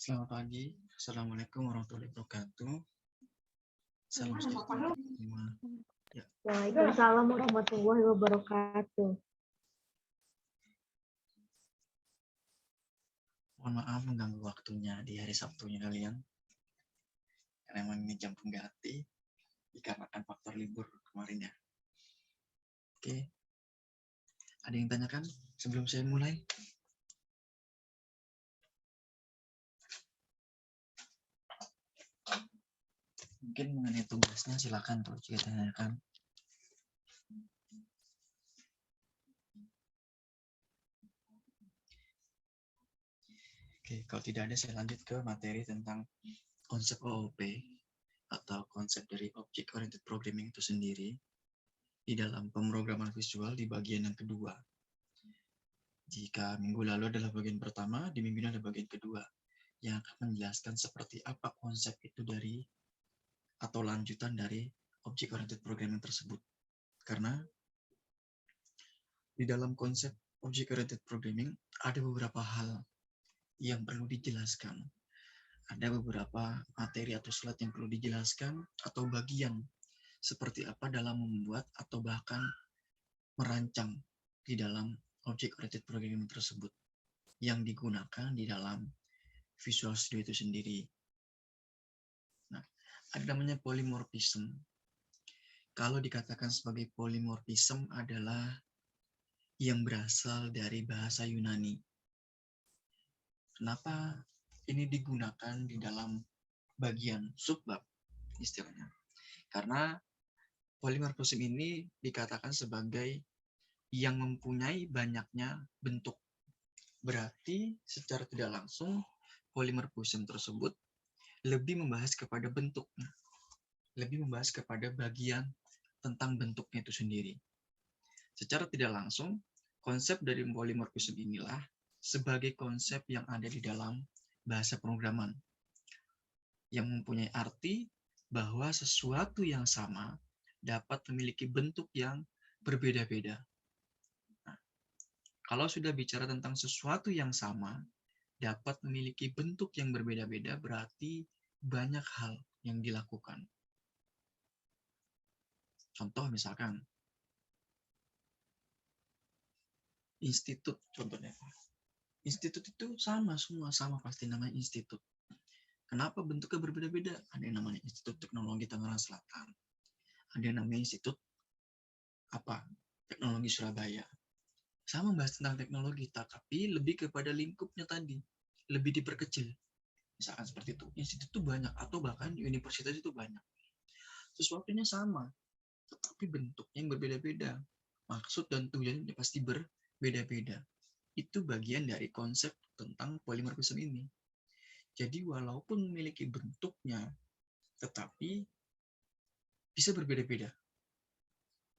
Selamat pagi. Assalamualaikum warahmatullahi wabarakatuh. Salam sejahtera semua. Ya, Waalaikumsalam warahmatullahi wabarakatuh. mohon maaf mengganggu waktunya di hari Sabtunya kalian. Karena memang ini jam pengganti dikarenakan faktor libur kemarin ya. Oke. Ada yang tanyakan sebelum saya mulai? Mungkin mengenai tugasnya silakan kalau jika tanyakan. Oke, kalau tidak ada saya lanjut ke materi tentang konsep OOP atau konsep dari Object Oriented Programming itu sendiri di dalam pemrograman visual di bagian yang kedua. Jika minggu lalu adalah bagian pertama, di minggu ini adalah bagian kedua yang akan menjelaskan seperti apa konsep itu dari atau lanjutan dari Object Oriented Programming tersebut. Karena di dalam konsep Object Oriented Programming ada beberapa hal yang perlu dijelaskan. Ada beberapa materi atau slide yang perlu dijelaskan atau bagian seperti apa dalam membuat atau bahkan merancang di dalam Object Oriented Programming tersebut yang digunakan di dalam Visual Studio itu sendiri. Nah, ada namanya polymorphism. Kalau dikatakan sebagai polymorphism adalah yang berasal dari bahasa Yunani. Kenapa ini digunakan di dalam bagian subbab istilahnya? Karena polymorphism ini dikatakan sebagai yang mempunyai banyaknya bentuk. Berarti secara tidak langsung polymorphism tersebut lebih membahas kepada bentuknya, lebih membahas kepada bagian tentang bentuknya itu sendiri. Secara tidak langsung, konsep dari polymorphism inilah sebagai konsep yang ada di dalam bahasa pemrograman yang mempunyai arti bahwa sesuatu yang sama dapat memiliki bentuk yang berbeda-beda. Nah, kalau sudah bicara tentang sesuatu yang sama dapat memiliki bentuk yang berbeda-beda, berarti banyak hal yang dilakukan. Contoh misalkan, institut contohnya. Institut itu sama semua, sama pasti namanya institut. Kenapa bentuknya berbeda-beda? Ada yang namanya Institut Teknologi Tangerang Selatan. Ada yang namanya Institut Teknologi Surabaya. Sama membahas tentang teknologi, tapi lebih kepada lingkupnya tadi, lebih diperkecil. Misalkan seperti itu, institut itu banyak, atau bahkan di universitas itu banyak. Sesuatunya sama, tetapi bentuknya yang berbeda-beda. Maksud dan tujuannya pasti berbeda-beda. Itu bagian dari konsep tentang polymorphism ini. Jadi walaupun memiliki bentuknya, tetapi bisa berbeda-beda.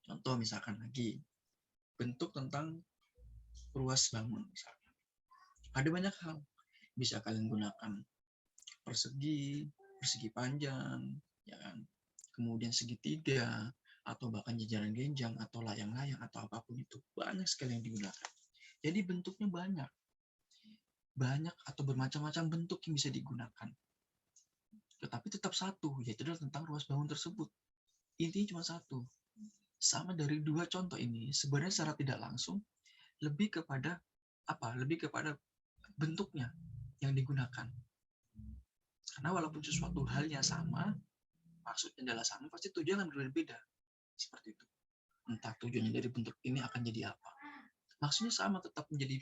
Contoh misalkan lagi, bentuk tentang ruas bangun misalkan. Ada banyak hal. Bisa kalian gunakan persegi, persegi panjang, ya kan? Kemudian segitiga, atau bahkan jajaran genjang, atau layang-layang, atau apapun itu. Banyak sekali yang digunakan. Jadi bentuknya banyak. Banyak atau bermacam-macam bentuk yang bisa digunakan. Tetapi tetap satu, yaitu adalah tentang ruas bangun tersebut. Intinya cuma satu. Sama dari dua contoh ini, sebenarnya secara tidak langsung lebih kepada apa? Lebih kepada bentuknya yang digunakan. Karena walaupun sesuatu halnya sama, maksudnya adalah sama, pasti tujuannya berbeda-beda. Seperti itu. Entah tujuannya dari bentuk ini akan jadi apa. Maksudnya sama, tetap menjadi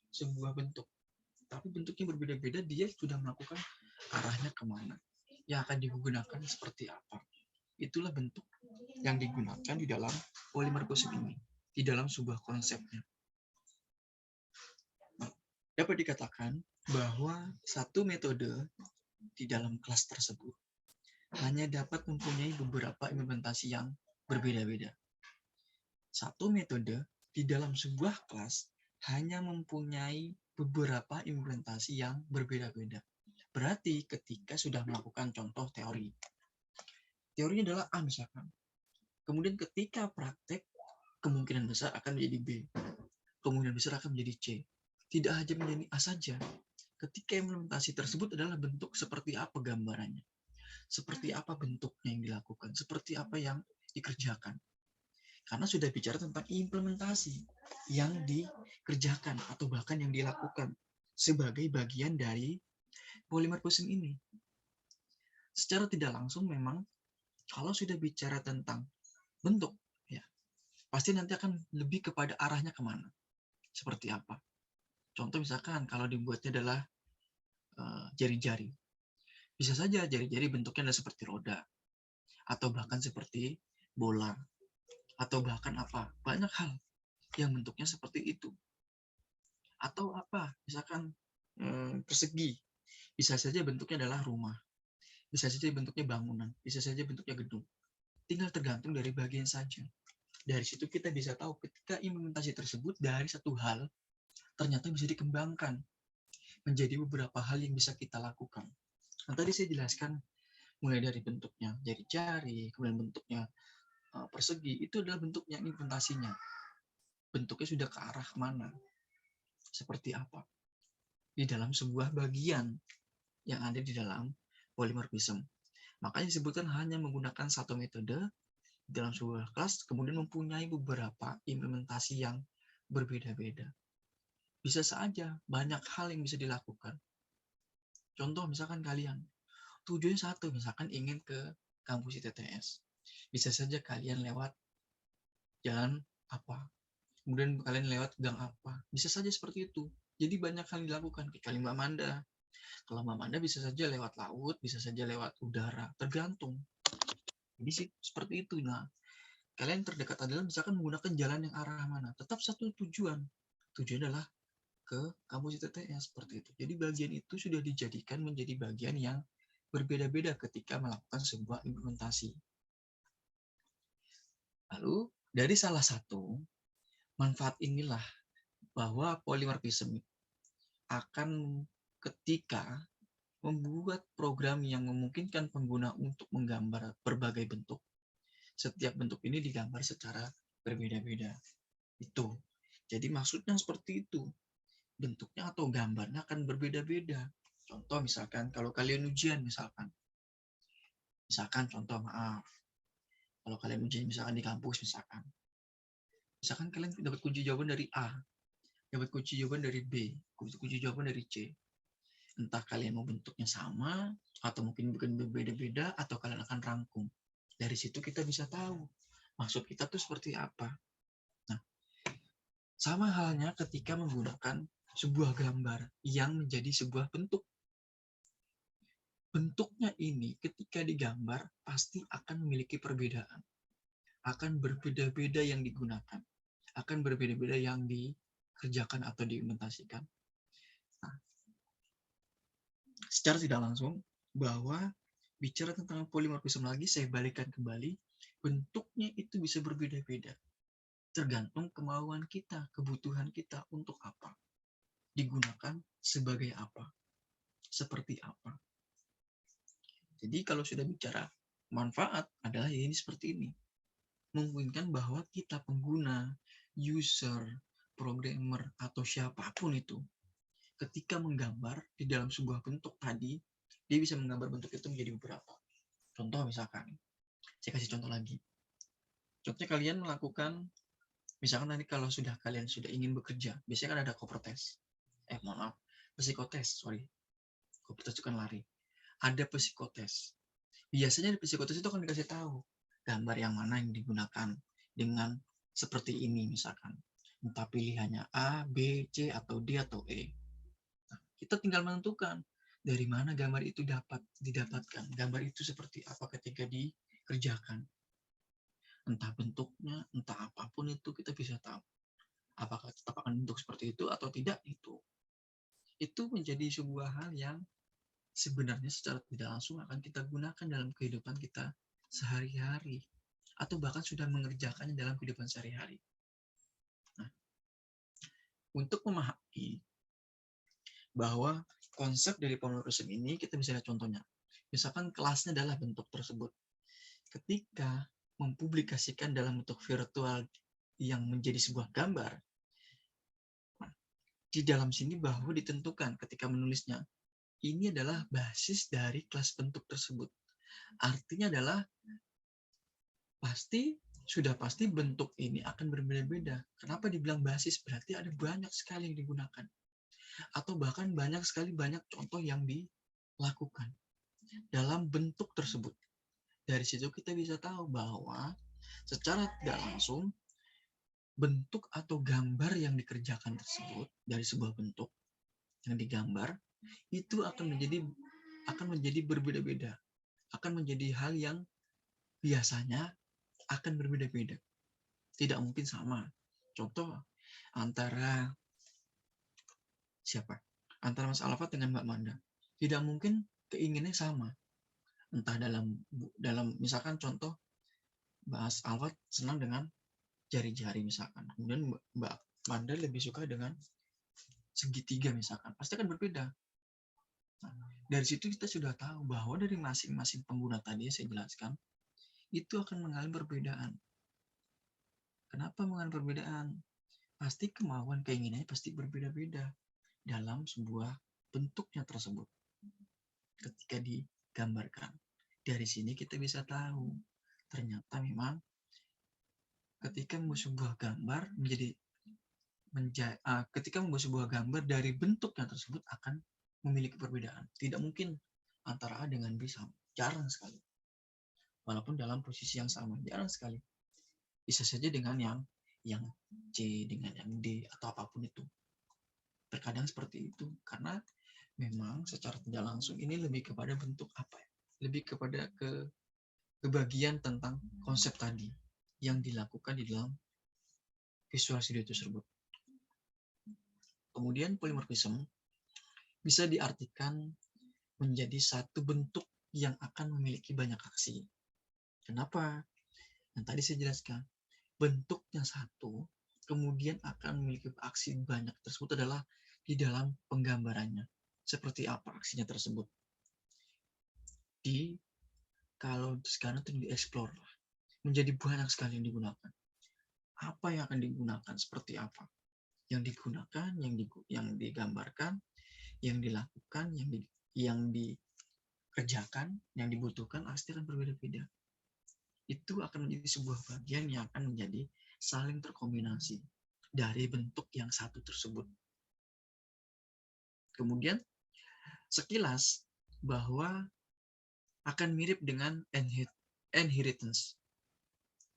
sebuah bentuk. Tapi bentuknya berbeda-beda, dia sudah melakukan arahnya kemana. Yang akan digunakan seperti apa. Itulah bentuk yang digunakan di dalam polymorphism ini. Di dalam sebuah konsepnya. Dapat dikatakan bahwa satu metode di dalam kelas tersebut hanya dapat mempunyai beberapa implementasi yang berbeda-beda. Satu metode di dalam sebuah kelas hanya mempunyai beberapa implementasi yang berbeda-beda. Berarti ketika sudah melakukan contoh teorinya adalah A misalkan. Kemudian ketika praktek, kemungkinan besar akan menjadi B. Kemungkinan besar akan menjadi C. Tidak hanya menjadi A saja. ketika implementasi tersebut adalah bentuk seperti apa gambarannya, seperti apa bentuknya yang dilakukan, seperti apa yang dikerjakan. Karena sudah bicara tentang implementasi yang dikerjakan atau bahkan yang dilakukan sebagai bagian dari polymer fusion ini. Secara tidak langsung memang kalau sudah bicara tentang bentuk, ya pasti nanti akan lebih kepada arahnya kemana, seperti apa. Contoh misalkan kalau dibuatnya adalah jari-jari, bisa saja jari-jari bentuknya adalah seperti roda, atau bahkan seperti bola, atau bahkan apa, banyak hal yang bentuknya seperti itu. Atau apa, misalkan persegi, bisa saja bentuknya adalah rumah, bisa saja bentuknya bangunan, bisa saja bentuknya gedung. Tinggal tergantung dari bagian saja. Dari situ kita bisa tahu ketika implementasi tersebut dari satu hal ternyata bisa dikembangkan menjadi beberapa hal yang bisa kita lakukan. Nah, tadi saya jelaskan mulai dari bentuknya jari-jari, kemudian bentuknya persegi, itu adalah bentuknya implementasinya. Bentuknya sudah ke arah mana, seperti apa di dalam sebuah bagian yang ada di dalam polymorphism. Makanya disebutkan hanya menggunakan satu metode dalam sebuah kelas, kemudian mempunyai beberapa implementasi yang berbeda-beda. Bisa saja banyak hal yang bisa dilakukan. Contoh misalkan kalian, tujuannya satu, misalkan ingin ke kampus ITTS. Bisa saja kalian lewat jalan apa, kemudian kalian lewat gang apa. Bisa saja seperti itu. Jadi banyak hal dilakukan. Kayak Mbak Manda. Kalau Mbak Manda bisa saja lewat laut, bisa saja lewat udara, tergantung. Jadi seperti itu. Nah, kalian terdekat adalah misalkan menggunakan jalan yang arah mana. Tetap satu tujuan. Tujuan adalah ke kampus ITTS seperti itu. Jadi bagian itu sudah dijadikan menjadi bagian yang berbeda-beda ketika melakukan sebuah implementasi. Lalu dari salah satu manfaat inilah bahwa polymorphism akan ketika membuat program yang memungkinkan pengguna untuk menggambar berbagai bentuk. Setiap bentuk ini digambar secara berbeda-beda. Itu. Jadi maksudnya seperti itu. Bentuknya atau gambarnya akan berbeda-beda. Contoh misalkan kalau kalian ujian misalkan contoh maaf, kalau kalian ujian misalkan di kampus misalkan kalian dapat kunci jawaban dari A, dapat kunci jawaban dari B, kunci jawaban dari C. Entah kalian mau bentuknya sama, atau mungkin bukan berbeda-beda, atau kalian akan rangkum. Dari situ kita bisa tahu maksud kita tuh seperti apa. Nah, sama halnya ketika menggunakan sebuah gambar yang menjadi sebuah bentuk. Bentuknya ini ketika digambar pasti akan memiliki perbedaan. Akan berbeda-beda yang digunakan. Akan berbeda-beda yang dikerjakan atau diimplementasikan. Nah, secara tidak langsung, bahwa bicara tentang polymorphism lagi, saya balikan kembali, bentuknya itu bisa berbeda-beda. Tergantung kemauan kita, kebutuhan kita untuk apa. Digunakan sebagai apa. Seperti apa. Jadi kalau sudah bicara manfaat adalah ini seperti ini. Memungkinkan bahwa kita pengguna, user, programmer, atau siapapun itu, ketika menggambar di dalam sebuah bentuk tadi, dia bisa menggambar bentuk itu menjadi beberapa. Contoh misalkan, saya kasih contoh lagi. Contohnya kalian melakukan, misalkan nanti kalau kalian sudah ingin bekerja, biasanya kan ada psikotes. Kopertes itu kan lari. Ada psikotes. Biasanya di psikotes itu akan dikasih tahu gambar yang mana yang digunakan dengan seperti ini misalkan. Entah pilihannya A, B, C, atau D, atau E. Nah, kita tinggal menentukan dari mana gambar itu dapat didapatkan. Gambar itu seperti apa ketika dikerjakan. Entah bentuknya, entah apapun itu kita bisa tahu. Apakah tetap akan bentuk seperti itu atau tidak itu. Itu menjadi sebuah hal yang sebenarnya secara tidak langsung akan kita gunakan dalam kehidupan kita sehari-hari atau bahkan sudah mengerjakannya dalam kehidupan sehari-hari. Nah, untuk memahami bahwa konsep dari polymorphism ini kita bisa lihat contohnya. Misalkan kelasnya adalah bentuk tersebut. Ketika mempublikasikan dalam bentuk virtual yang menjadi sebuah gambar, di dalam sini bahwa ditentukan ketika menulisnya. Ini adalah basis dari kelas bentuk tersebut. Artinya adalah sudah pasti bentuk ini akan berbeda-beda. Kenapa dibilang basis? Berarti ada banyak sekali yang digunakan. Atau bahkan banyak contoh yang dilakukan dalam bentuk tersebut. Dari situ kita bisa tahu bahwa secara tidak langsung bentuk atau gambar yang dikerjakan tersebut dari sebuah bentuk yang digambar itu akan menjadi berbeda-beda, akan menjadi hal yang biasanya akan berbeda-beda, tidak mungkin sama. Contoh antara antara Mas Alfat dengan Mbak Manda, tidak mungkin keinginannya sama. Entah dalam misalkan contoh Mas Alfat senang dengan jari-jari misalkan, kemudian Mbak Manda lebih suka dengan segitiga misalkan, pasti akan berbeda. Nah, dari situ kita sudah tahu bahwa dari masing-masing pengguna tadi saya jelaskan itu akan mengalami perbedaan. Kenapa mengalami perbedaan? Pasti kemauan keinginannya pasti berbeda-beda dalam sebuah bentuknya tersebut ketika digambarkan. Dari sini kita bisa tahu ternyata memang ketika membuat sebuah gambar ketika membuat sebuah gambar dari bentuknya tersebut akan memiliki perbedaan. Tidak mungkin antara A dengan B sama. Jarang sekali. Walaupun dalam posisi yang sama, jarang sekali. Bisa saja dengan yang C, dengan yang D, atau apapun itu. Terkadang seperti itu. Karena memang secara tidak langsung ini lebih kepada bentuk apa ya? Lebih kepada kebagian tentang konsep tadi yang dilakukan di dalam visual studio tersebut. Kemudian polymorphism bisa diartikan menjadi satu bentuk yang akan memiliki banyak aksi. Kenapa? Yang tadi saya jelaskan, bentuknya satu, kemudian akan memiliki aksi banyak tersebut adalah di dalam penggambarannya. Seperti apa aksinya tersebut? Kalau sekarang itu dieksplor, menjadi banyak sekali yang digunakan. Apa yang akan digunakan? Seperti apa? Yang digunakan, yang digambarkan, yang dilakukan, yang dikerjakan, yang dibutuhkan pasti akan berbeda-beda. Itu akan menjadi sebuah bagian yang akan menjadi saling terkombinasi dari bentuk yang satu tersebut. Kemudian sekilas bahwa akan mirip dengan inheritance.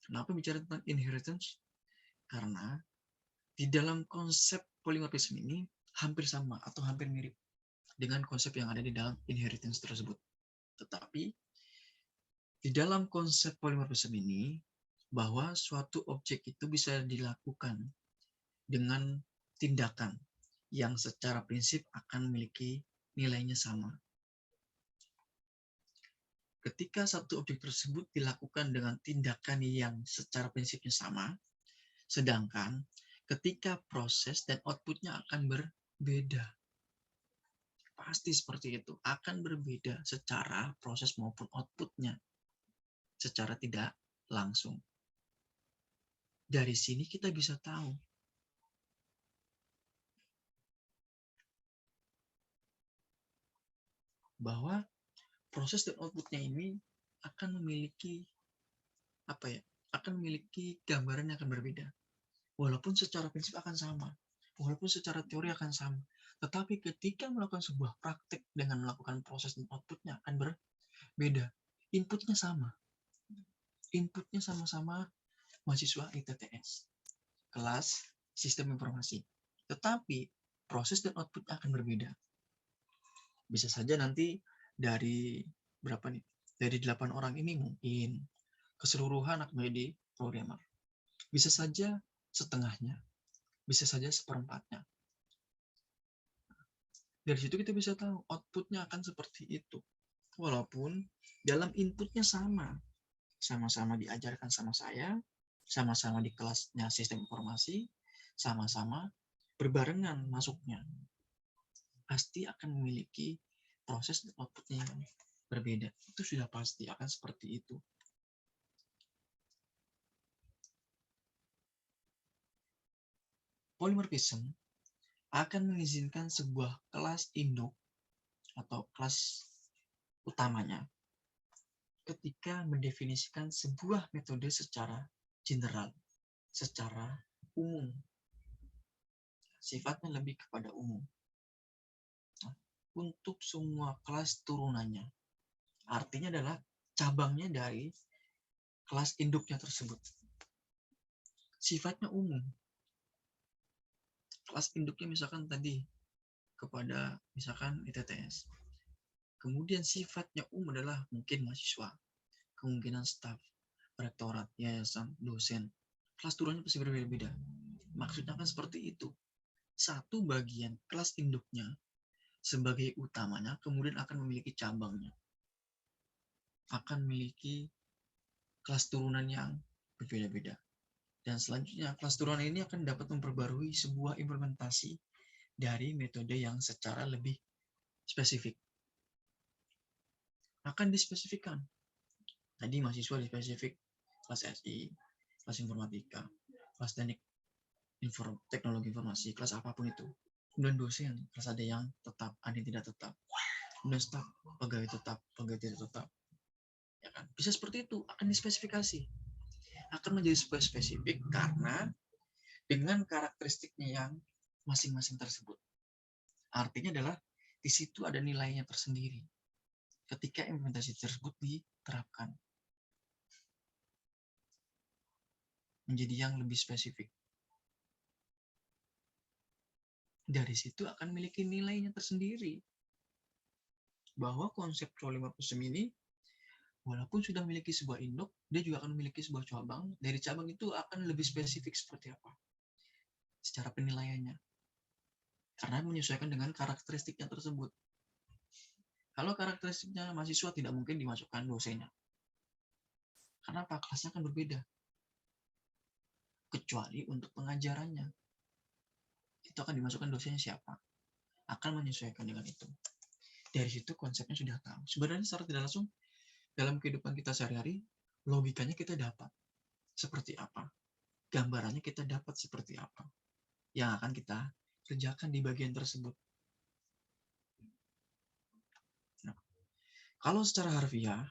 Kenapa bicara tentang inheritance? Karena di dalam konsep polymorphism ini hampir sama atau hampir mirip dengan konsep yang ada di dalam inheritance tersebut. Tetapi di dalam konsep polymorphism ini, bahwa suatu objek itu bisa dilakukan dengan tindakan yang secara prinsip akan memiliki nilainya sama. Ketika satu objek tersebut dilakukan dengan tindakan yang secara prinsipnya sama, sedangkan ketika proses dan outputnya akan berbeda. Pasti seperti itu, akan berbeda secara proses maupun outputnya, secara tidak langsung. Dari sini kita bisa tahu bahwa proses dan outputnya ini akan memiliki gambaran yang akan berbeda. Walaupun secara prinsip akan sama, walaupun secara teori akan sama, tetapi ketika melakukan sebuah praktek dengan melakukan proses dan outputnya akan berbeda. Inputnya sama-sama mahasiswa ITTS, kelas sistem informasi. Tetapi proses dan output akan berbeda. Bisa saja nanti dari Dari 8 orang ini mungkin keseluruhan akan menjadi programmer. Bisa saja setengahnya, bisa saja seperempatnya. Dari situ kita bisa tahu outputnya akan seperti itu. Walaupun dalam inputnya sama-sama diajarkan sama saya, sama-sama di kelasnya sistem informasi, sama-sama berbarengan masuknya. Pasti akan memiliki proses dan outputnya yang berbeda. Itu sudah pasti akan seperti itu. Polymorphism akan mengizinkan sebuah kelas induk atau kelas utamanya ketika mendefinisikan sebuah metode secara general, secara umum. Sifatnya lebih kepada umum. Nah, untuk semua kelas turunannya, artinya adalah cabangnya dari kelas induknya tersebut. Sifatnya umum. Kelas induknya misalkan tadi kepada misalkan ITTS. Kemudian sifatnya umum adalah mungkin mahasiswa, kemungkinan staf, rektorat, yayasan, dosen. Kelas turunannya pasti berbeda-beda. Maksudnya kan seperti itu. Satu bagian kelas induknya sebagai utamanya kemudian akan memiliki cabangnya. Akan memiliki kelas turunan yang berbeda-beda. Dan selanjutnya kelas turunan ini akan dapat memperbarui sebuah implementasi dari metode yang secara lebih spesifik. Akan dispesifikkan. Tadi mahasiswa dispesifik kelas SI, kelas informatika, kelas teknologi informasi, kelas apapun itu. Kemudian dosen, kelas ada yang tetap, ada yang tidak tetap. Kemudian staf, pegawai tetap, pegawai tidak tetap. Ya kan? Bisa seperti itu, akan dispesifikasi. Akan menjadi spesifik karena dengan karakteristiknya yang masing-masing tersebut. Artinya adalah di situ ada nilainya tersendiri ketika implementasi tersebut diterapkan. Menjadi yang lebih spesifik. Dari situ akan memiliki nilainya tersendiri. Bahwa konsep polimorfisme ini, walaupun sudah memiliki sebuah induk, dia juga akan memiliki sebuah cabang. Dari cabang itu akan lebih spesifik seperti apa secara penilaiannya. Karena menyesuaikan dengan karakteristiknya tersebut. Kalau karakteristiknya mahasiswa tidak mungkin dimasukkan dosennya. Karena apa? Kelasnya akan berbeda. Kecuali untuk pengajarannya. Itu akan dimasukkan dosennya siapa. Akan menyesuaikan dengan itu. Dari situ konsepnya sudah tahu. Sebenarnya secara tidak langsung, dalam kehidupan kita sehari-hari, logikanya kita dapat. Seperti apa. Gambarannya kita dapat seperti apa. Yang akan kita kerjakan di bagian tersebut. Nah, kalau secara harfiah,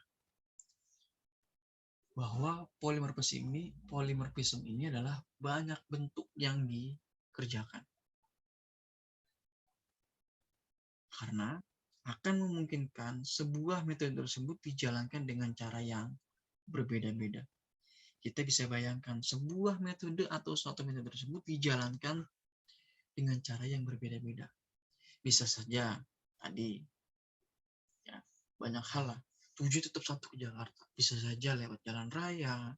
bahwa polimorfisme ini adalah banyak bentuk yang dikerjakan. Karena akan memungkinkan sebuah metode tersebut dijalankan dengan cara yang berbeda-beda. Kita bisa bayangkan sebuah metode atau suatu metode tersebut dijalankan dengan cara yang berbeda-beda. Bisa saja tadi ya, banyak hal lah. Tujuh tetap satu ke Jakarta. Bisa saja lewat jalan raya,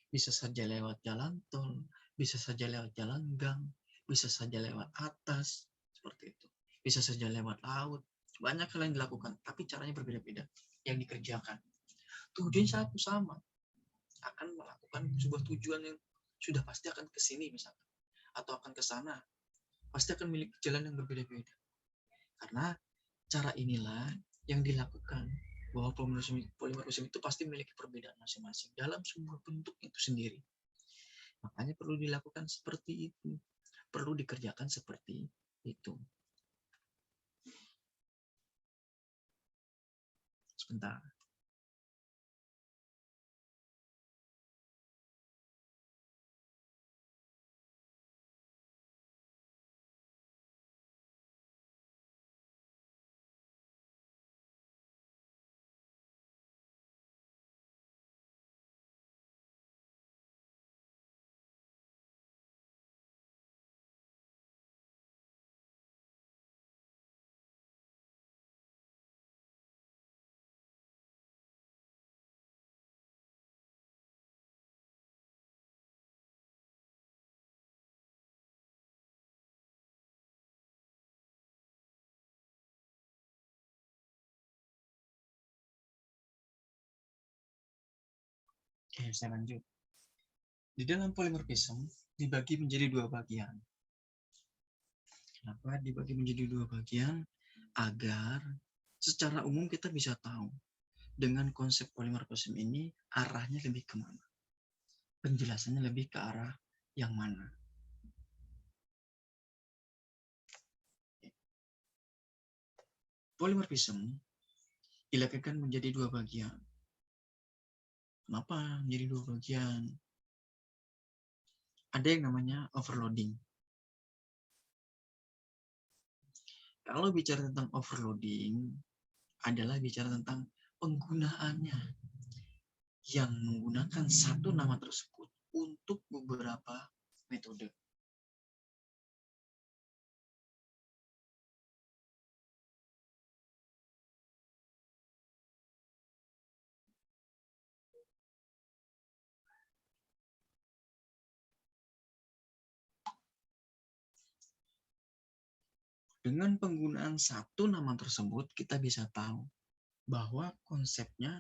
bisa saja lewat jalan tol, bisa saja lewat jalan gang, bisa saja lewat atas, seperti itu. Bisa saja lewat laut. Banyak hal yang dilakukan, tapi caranya berbeda-beda yang dikerjakan. Tujuan satu sama, akan melakukan sebuah tujuan yang sudah pasti akan ke sini misalkan, atau akan ke sana, pasti akan memiliki jalan yang berbeda-beda. Karena cara inilah yang dilakukan bahwa polimorfisme itu pasti memiliki perbedaan masing-masing dalam sebuah bentuk itu sendiri. Makanya perlu dilakukan seperti itu. Perlu dikerjakan seperti itu. Sebentar. Oke, saya lanjut. Di dalam polimorfisme dibagi menjadi dua bagian. Kenapa dibagi menjadi dua bagian? Agar secara umum kita bisa tahu dengan konsep polimorfisme ini arahnya lebih kemana. Penjelasannya lebih ke arah yang mana. Polymorphism dilakukan menjadi dua bagian. Kenapa menjadi dua bagian? Ada yang namanya overloading. Kalau bicara tentang overloading, adalah bicara tentang penggunaannya yang menggunakan satu nama tersebut untuk beberapa metode. Dengan penggunaan satu nama tersebut, kita bisa tahu bahwa konsepnya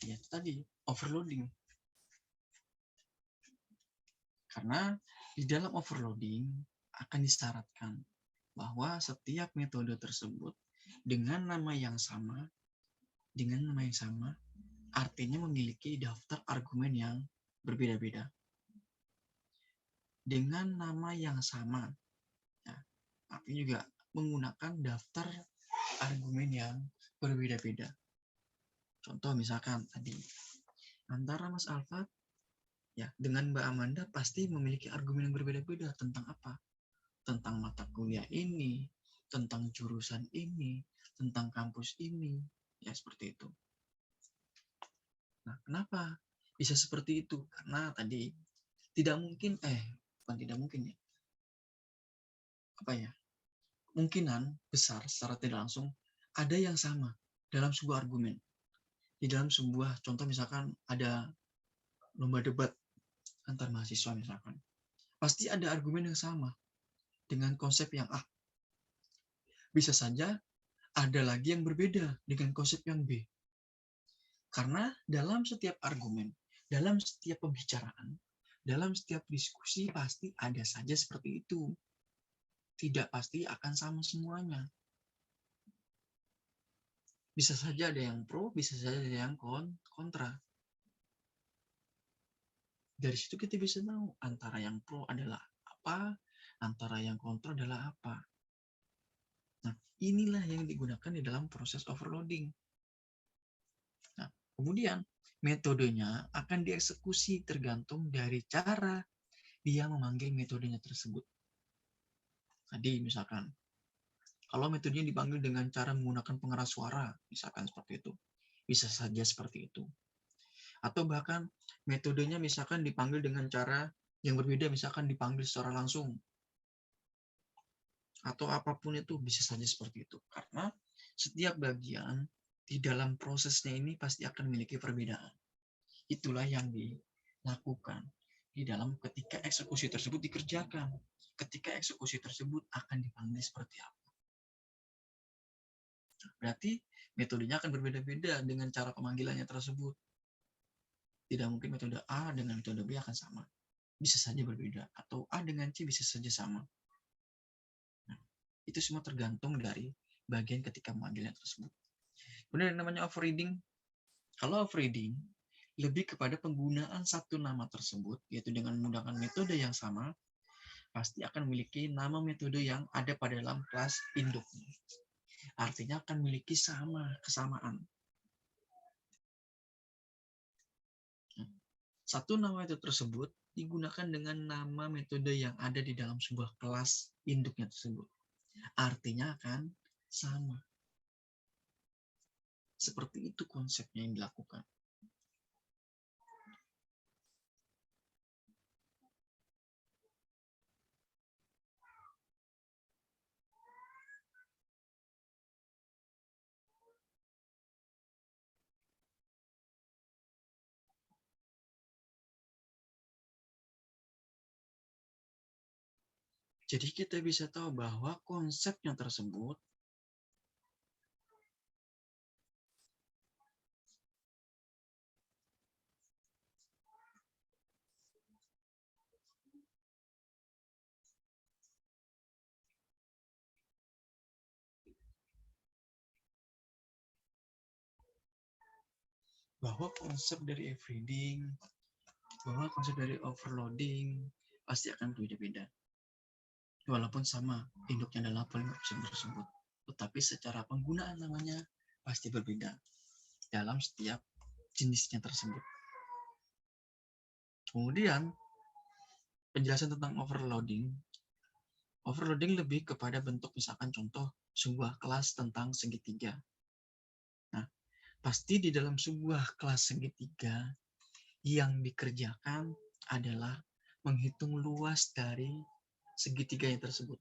ya tadi overloading. Karena di dalam overloading akan disyaratkan bahwa setiap metode tersebut dengan nama yang sama, artinya memiliki daftar argumen yang berbeda-beda. Dengan nama yang sama, ya, artinya juga menggunakan daftar argumen yang berbeda-beda. Contoh misalkan tadi, antara Mas Alfat ya dengan Mbak Amanda pasti memiliki argumen yang berbeda-beda tentang apa? Tentang mata kuliah ini, tentang jurusan ini, tentang kampus ini, ya seperti itu. Nah, kenapa bisa seperti itu? Karena tadi tidak mungkin, bukan tidak mungkin ya, apa ya? Kemungkinan besar secara tidak langsung ada yang sama dalam sebuah argumen. Di dalam sebuah contoh misalkan ada lomba debat antar mahasiswa misalkan. Pasti ada argumen yang sama dengan konsep yang A. Bisa saja ada lagi yang berbeda dengan konsep yang B. Karena dalam setiap argumen, dalam setiap pembicaraan, dalam setiap diskusi pasti ada saja seperti itu. Tidak pasti akan sama semuanya. Bisa saja ada yang pro, bisa saja ada yang kontra. Dari situ kita bisa tahu antara yang pro adalah apa, antara yang kontra adalah apa. Nah, inilah yang digunakan di dalam proses overloading. Nah, kemudian metodenya akan dieksekusi tergantung dari cara dia memanggil metodenya tersebut. Tadi misalkan, kalau metodenya dipanggil dengan cara menggunakan pengeras suara, misalkan seperti itu, bisa saja seperti itu. Atau bahkan metodenya misalkan dipanggil dengan cara yang berbeda, misalkan dipanggil secara langsung. Atau apapun itu bisa saja seperti itu. Karena setiap bagian di dalam prosesnya ini pasti akan memiliki perbedaan. Itulah yang dilakukan di dalam ketika eksekusi tersebut dikerjakan. Ketika eksekusi tersebut akan dipanggil seperti apa. Berarti metodenya akan berbeda-beda dengan cara pemanggilannya tersebut. Tidak mungkin metode A dengan metode B akan sama. Bisa saja berbeda. Atau A dengan C bisa saja sama. Nah, itu semua tergantung dari bagian ketika memanggilnya tersebut. Kemudian yang namanya overreading. Kalau overreading, lebih kepada penggunaan satu nama tersebut, yaitu dengan menggunakan metode yang sama, pasti akan memiliki nama metode yang ada pada dalam kelas induknya. Artinya akan memiliki kesamaan. Satu nama itu tersebut digunakan dengan nama metode yang ada di dalam sebuah kelas induknya tersebut. Artinya akan sama. Seperti itu konsepnya yang dilakukan. Jadi kita bisa tahu bahwa konsepnya tersebut bahwa konsep dari everything, bahwa konsep dari overloading pasti akan berbeda-beda. Walaupun sama induknya adalah polymorphism tersebut. tetapi secara penggunaan namanya pasti berbeda dalam setiap jenisnya tersebut. Kemudian, penjelasan tentang overloading. Overloading lebih kepada bentuk misalkan contoh sebuah kelas tentang segitiga. Nah, pasti di dalam sebuah kelas segitiga yang dikerjakan adalah menghitung luas dari segitiganya tersebut.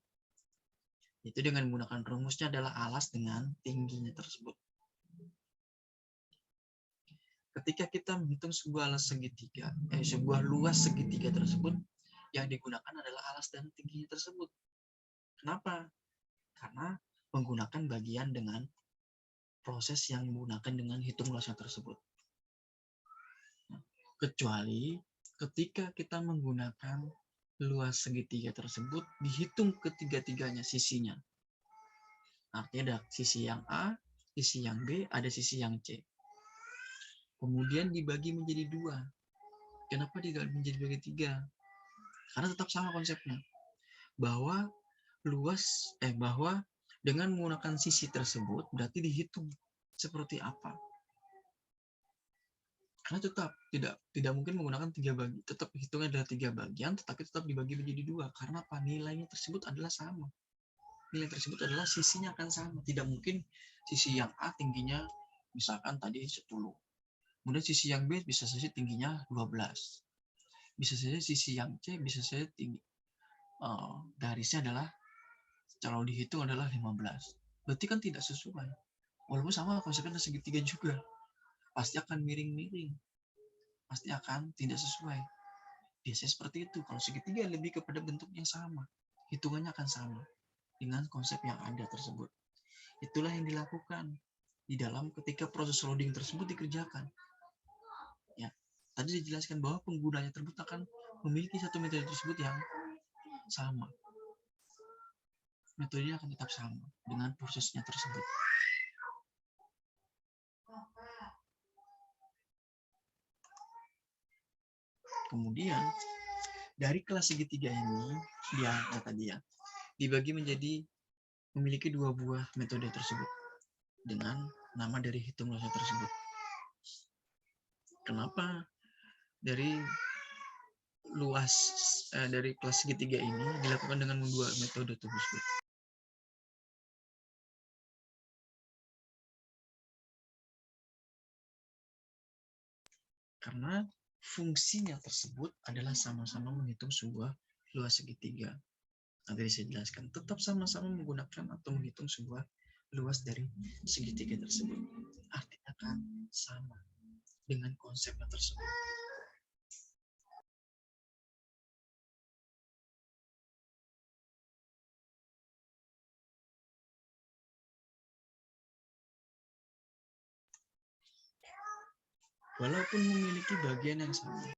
Itu dengan menggunakan rumusnya adalah alas dengan tingginya tersebut. Ketika kita menghitung sebuah alas segitiga, sebuah luas segitiga tersebut, yang digunakan adalah alas dan tingginya tersebut. Kenapa? Karena menggunakan bagian dengan proses yang menggunakan dengan hitung luasnya tersebut. Kecuali ketika kita menggunakan luas segitiga tersebut dihitung ketiga-tiganya sisinya. Artinya ada sisi yang A, sisi yang B, ada sisi yang C. Kemudian dibagi menjadi dua. Kenapa dibagi menjadi tiga? Karena tetap sama konsepnya. Bahwa dengan menggunakan sisi tersebut berarti dihitung seperti apa. Karena tetap tidak mungkin menggunakan tiga bagi, tetap hitungnya adalah tiga bagian, tetapi tetap dibagi menjadi dua. Karena apa? Nilainya tersebut adalah sama. Nilai tersebut adalah sisinya akan sama. Tidak mungkin sisi yang A tingginya misalkan tadi 10. Kemudian sisi yang B bisa saja tingginya 12. Bisa saja sisi yang C bisa saja tinggi garisnya adalah kalau dihitung adalah 15. Berarti kan tidak sesuai. Walaupun sama konsepnya segitiga juga. Pasti akan miring-miring. Pasti akan tidak sesuai. Biasanya seperti itu. Kalau segitiga lebih kepada bentuknya sama. Hitungannya akan sama dengan konsep yang ada tersebut. Itulah yang dilakukan di dalam ketika proses loading tersebut dikerjakan. Ya, tadi dijelaskan bahwa penggunanya tersebut akan memiliki satu metode tersebut yang sama. Metodenya akan tetap sama dengan prosesnya tersebut. Kemudian dari kelas segitiga ini tadi dibagi menjadi memiliki dua buah metode tersebut dengan nama dari hitung luasnya tersebut. Kenapa dari dari kelas segitiga ini dilakukan dengan dua metode tersebut? Karena fungsinya tersebut adalah sama-sama menghitung sebuah luas segitiga. Nanti saya jelaskan. Tetap sama-sama menggunakan atau menghitung sebuah luas dari segitiga tersebut. Artinya kan sama dengan konsepnya tersebut. Walaupun memiliki bagian yang sama.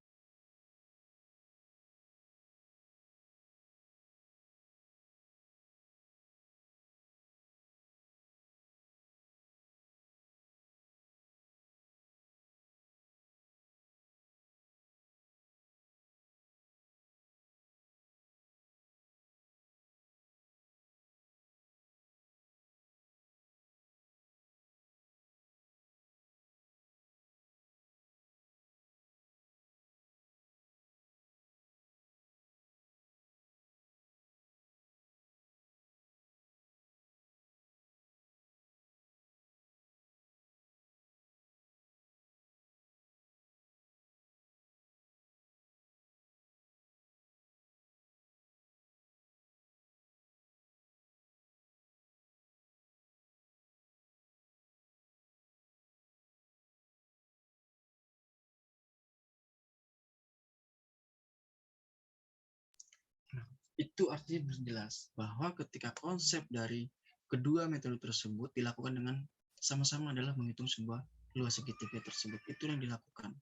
Itu artinya berjelas bahwa ketika konsep dari kedua metode tersebut dilakukan dengan sama-sama adalah menghitung sebuah luas segitiga tersebut. Itulah yang dilakukan.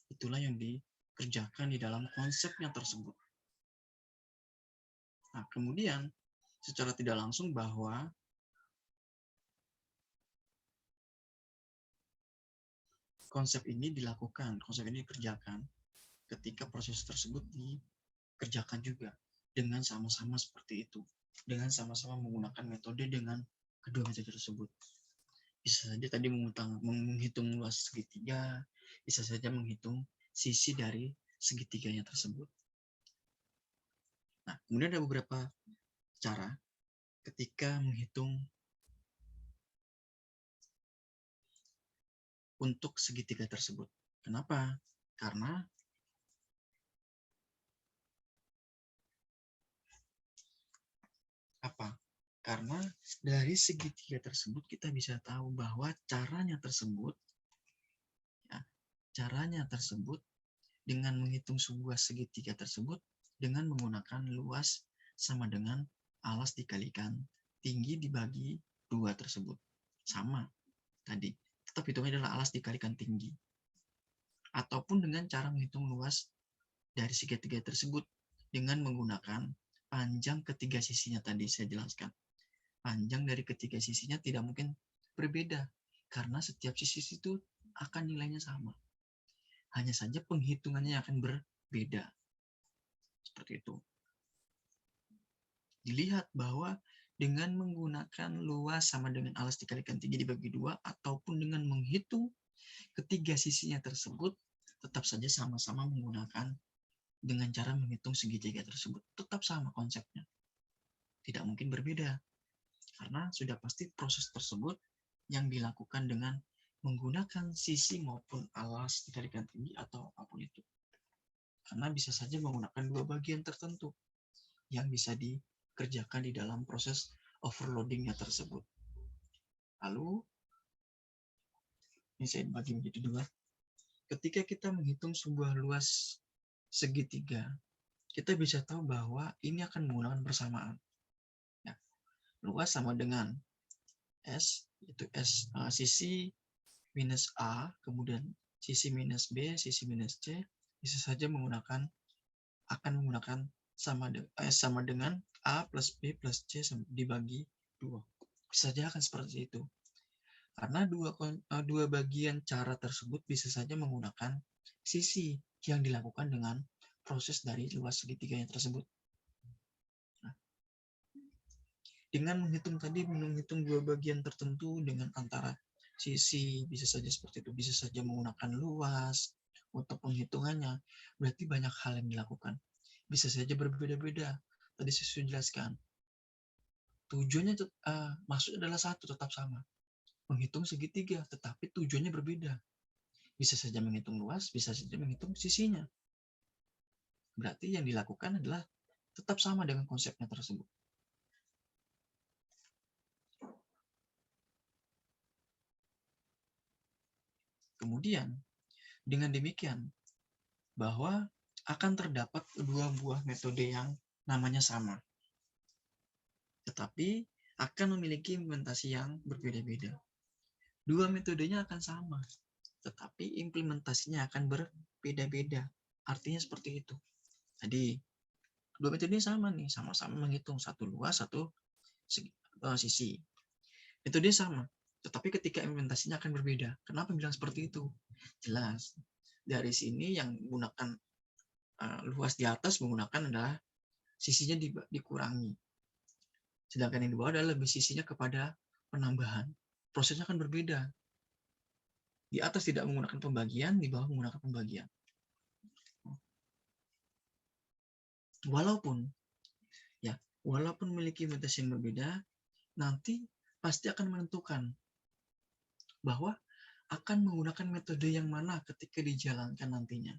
Itulah yang dikerjakan di dalam konsepnya tersebut. Nah, kemudian secara tidak langsung bahwa konsep ini dikerjakan ketika proses tersebut dikerjakan juga dengan sama-sama seperti itu, dengan sama-sama menggunakan metode dengan kedua metode tersebut. Bisa saja tadi menghitung luas segitiga, bisa saja menghitung sisi dari segitiganya tersebut. Nah, kemudian ada beberapa cara ketika menghitung untuk segitiga tersebut. Kenapa? Karena apa? Karena dari segitiga tersebut kita bisa tahu bahwa caranya tersebut dengan menghitung sebuah segitiga tersebut dengan menggunakan luas sama dengan alas dikalikan tinggi dibagi 2 tersebut. Sama tadi. Tetap hitungnya adalah alas dikalikan tinggi. Ataupun dengan cara menghitung luas dari segitiga tersebut dengan menggunakan panjang ketiga sisinya tadi saya jelaskan. Panjang dari ketiga sisinya tidak mungkin berbeda karena setiap sisi itu akan nilainya sama. Hanya saja penghitungannya akan berbeda. Seperti itu. Dilihat bahwa dengan menggunakan luas sama dengan alas dikalikan tinggi dibagi 2 ataupun dengan menghitung ketiga sisinya tersebut tetap saja sama-sama menggunakan dengan cara menghitung segitiga tersebut. Tetap sama konsepnya. Tidak mungkin berbeda. Karena sudah pasti proses tersebut yang dilakukan dengan menggunakan sisi maupun alas dikalikan tinggi atau apapun itu. Karena bisa saja menggunakan dua bagian tertentu yang bisa dikerjakan di dalam proses overloadingnya tersebut. Lalu, ini saya bagi menjadi dua. Ketika kita menghitung sebuah luas segitiga, kita bisa tahu bahwa ini akan menggunakan persamaan. Ya, luas sama dengan S, itu S sisi minus A, kemudian sisi minus B, sisi minus C, bisa saja akan menggunakan sama dengan A plus B plus C dibagi 2. Bisa saja akan seperti itu. Karena dua bagian cara tersebut bisa saja menggunakan sisi yang dilakukan dengan proses dari luas segitiganya tersebut. Nah, dengan menghitung dua bagian tertentu dengan antara sisi bisa saja seperti itu, bisa saja menggunakan luas untuk penghitungannya, berarti banyak hal yang dilakukan. Bisa saja berbeda-beda. Tadi saya sudah jelaskan. Tujuannya maksud adalah satu, tetap sama. Menghitung segitiga, tetapi tujuannya berbeda. Bisa saja menghitung luas, bisa saja menghitung sisinya. Berarti yang dilakukan adalah tetap sama dengan konsepnya tersebut. Kemudian, dengan demikian, bahwa akan terdapat dua buah metode yang namanya sama. Tetapi akan memiliki implementasi yang berbeda-beda. Dua metodenya akan sama, tetapi implementasinya akan berbeda-beda. Artinya seperti itu. Jadi, dua metodenya sama nih, sama-sama menghitung satu luas, satu sisi. Metodenya sama, tetapi ketika implementasinya akan berbeda. Kenapa bilang seperti itu? Jelas. Dari sini yang menggunakan luas di atas menggunakan adalah sisinya dikurangi. Sedangkan yang di bawah adalah lebih sisinya kepada penambahan. Prosesnya akan berbeda. Di atas tidak menggunakan pembagian, di bawah menggunakan pembagian. Walaupun memiliki metode yang berbeda, nanti pasti akan menentukan bahwa akan menggunakan metode yang mana ketika dijalankan nantinya.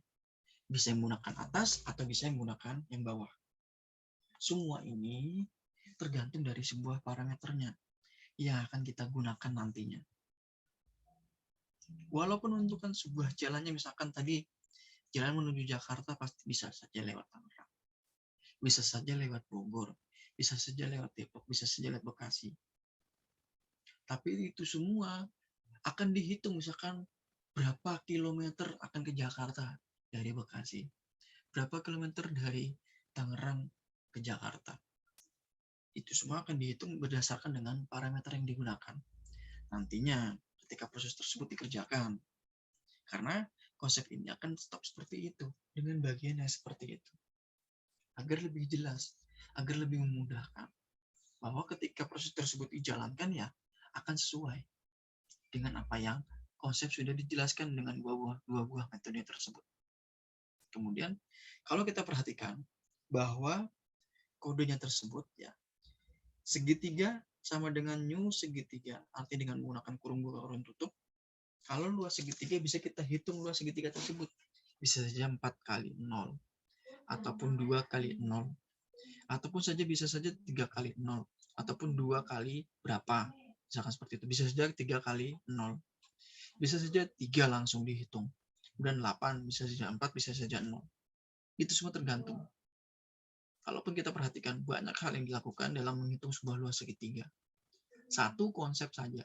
Bisa menggunakan atas atau bisa menggunakan yang bawah. Semua ini tergantung dari sebuah parameternya yang akan kita gunakan nantinya. Walaupun menentukan sebuah jalannya, misalkan tadi jalan menuju Jakarta pasti bisa saja lewat Tangerang, bisa saja lewat Bogor, bisa saja lewat Depok, bisa saja lewat Bekasi. Tapi itu semua akan dihitung, misalkan berapa kilometer akan ke Jakarta dari Bekasi, berapa kilometer dari Tangerang ke Jakarta. Itu semua akan dihitung berdasarkan dengan parameter yang digunakan nantinya ketika proses tersebut dikerjakan. Karena konsep ini akan stop seperti itu, dengan bagian yang seperti itu. Agar lebih jelas, agar lebih memudahkan. bahwa ketika proses tersebut dijalankan ya akan sesuai dengan apa yang konsep sudah dijelaskan dengan dua buah metode tersebut. Kemudian kalau kita perhatikan bahwa kodenya tersebut ya segitiga sama dengan new segitiga, artinya dengan menggunakan kurung kurung tutup. Kalau luas segitiga bisa kita hitung luas segitiga tersebut. Bisa saja 4 kali 0, ataupun 2 kali 0, ataupun bisa saja 3 kali 0, ataupun 2 kali berapa. Misalkan seperti itu. Bisa saja 3 kali 0. Bisa saja 3 langsung dihitung. Kemudian 8, bisa saja 4, bisa saja 0. Itu semua tergantung. Kalaupun kita perhatikan, banyak hal yang dilakukan dalam menghitung sebuah luas segitiga. Satu konsep saja,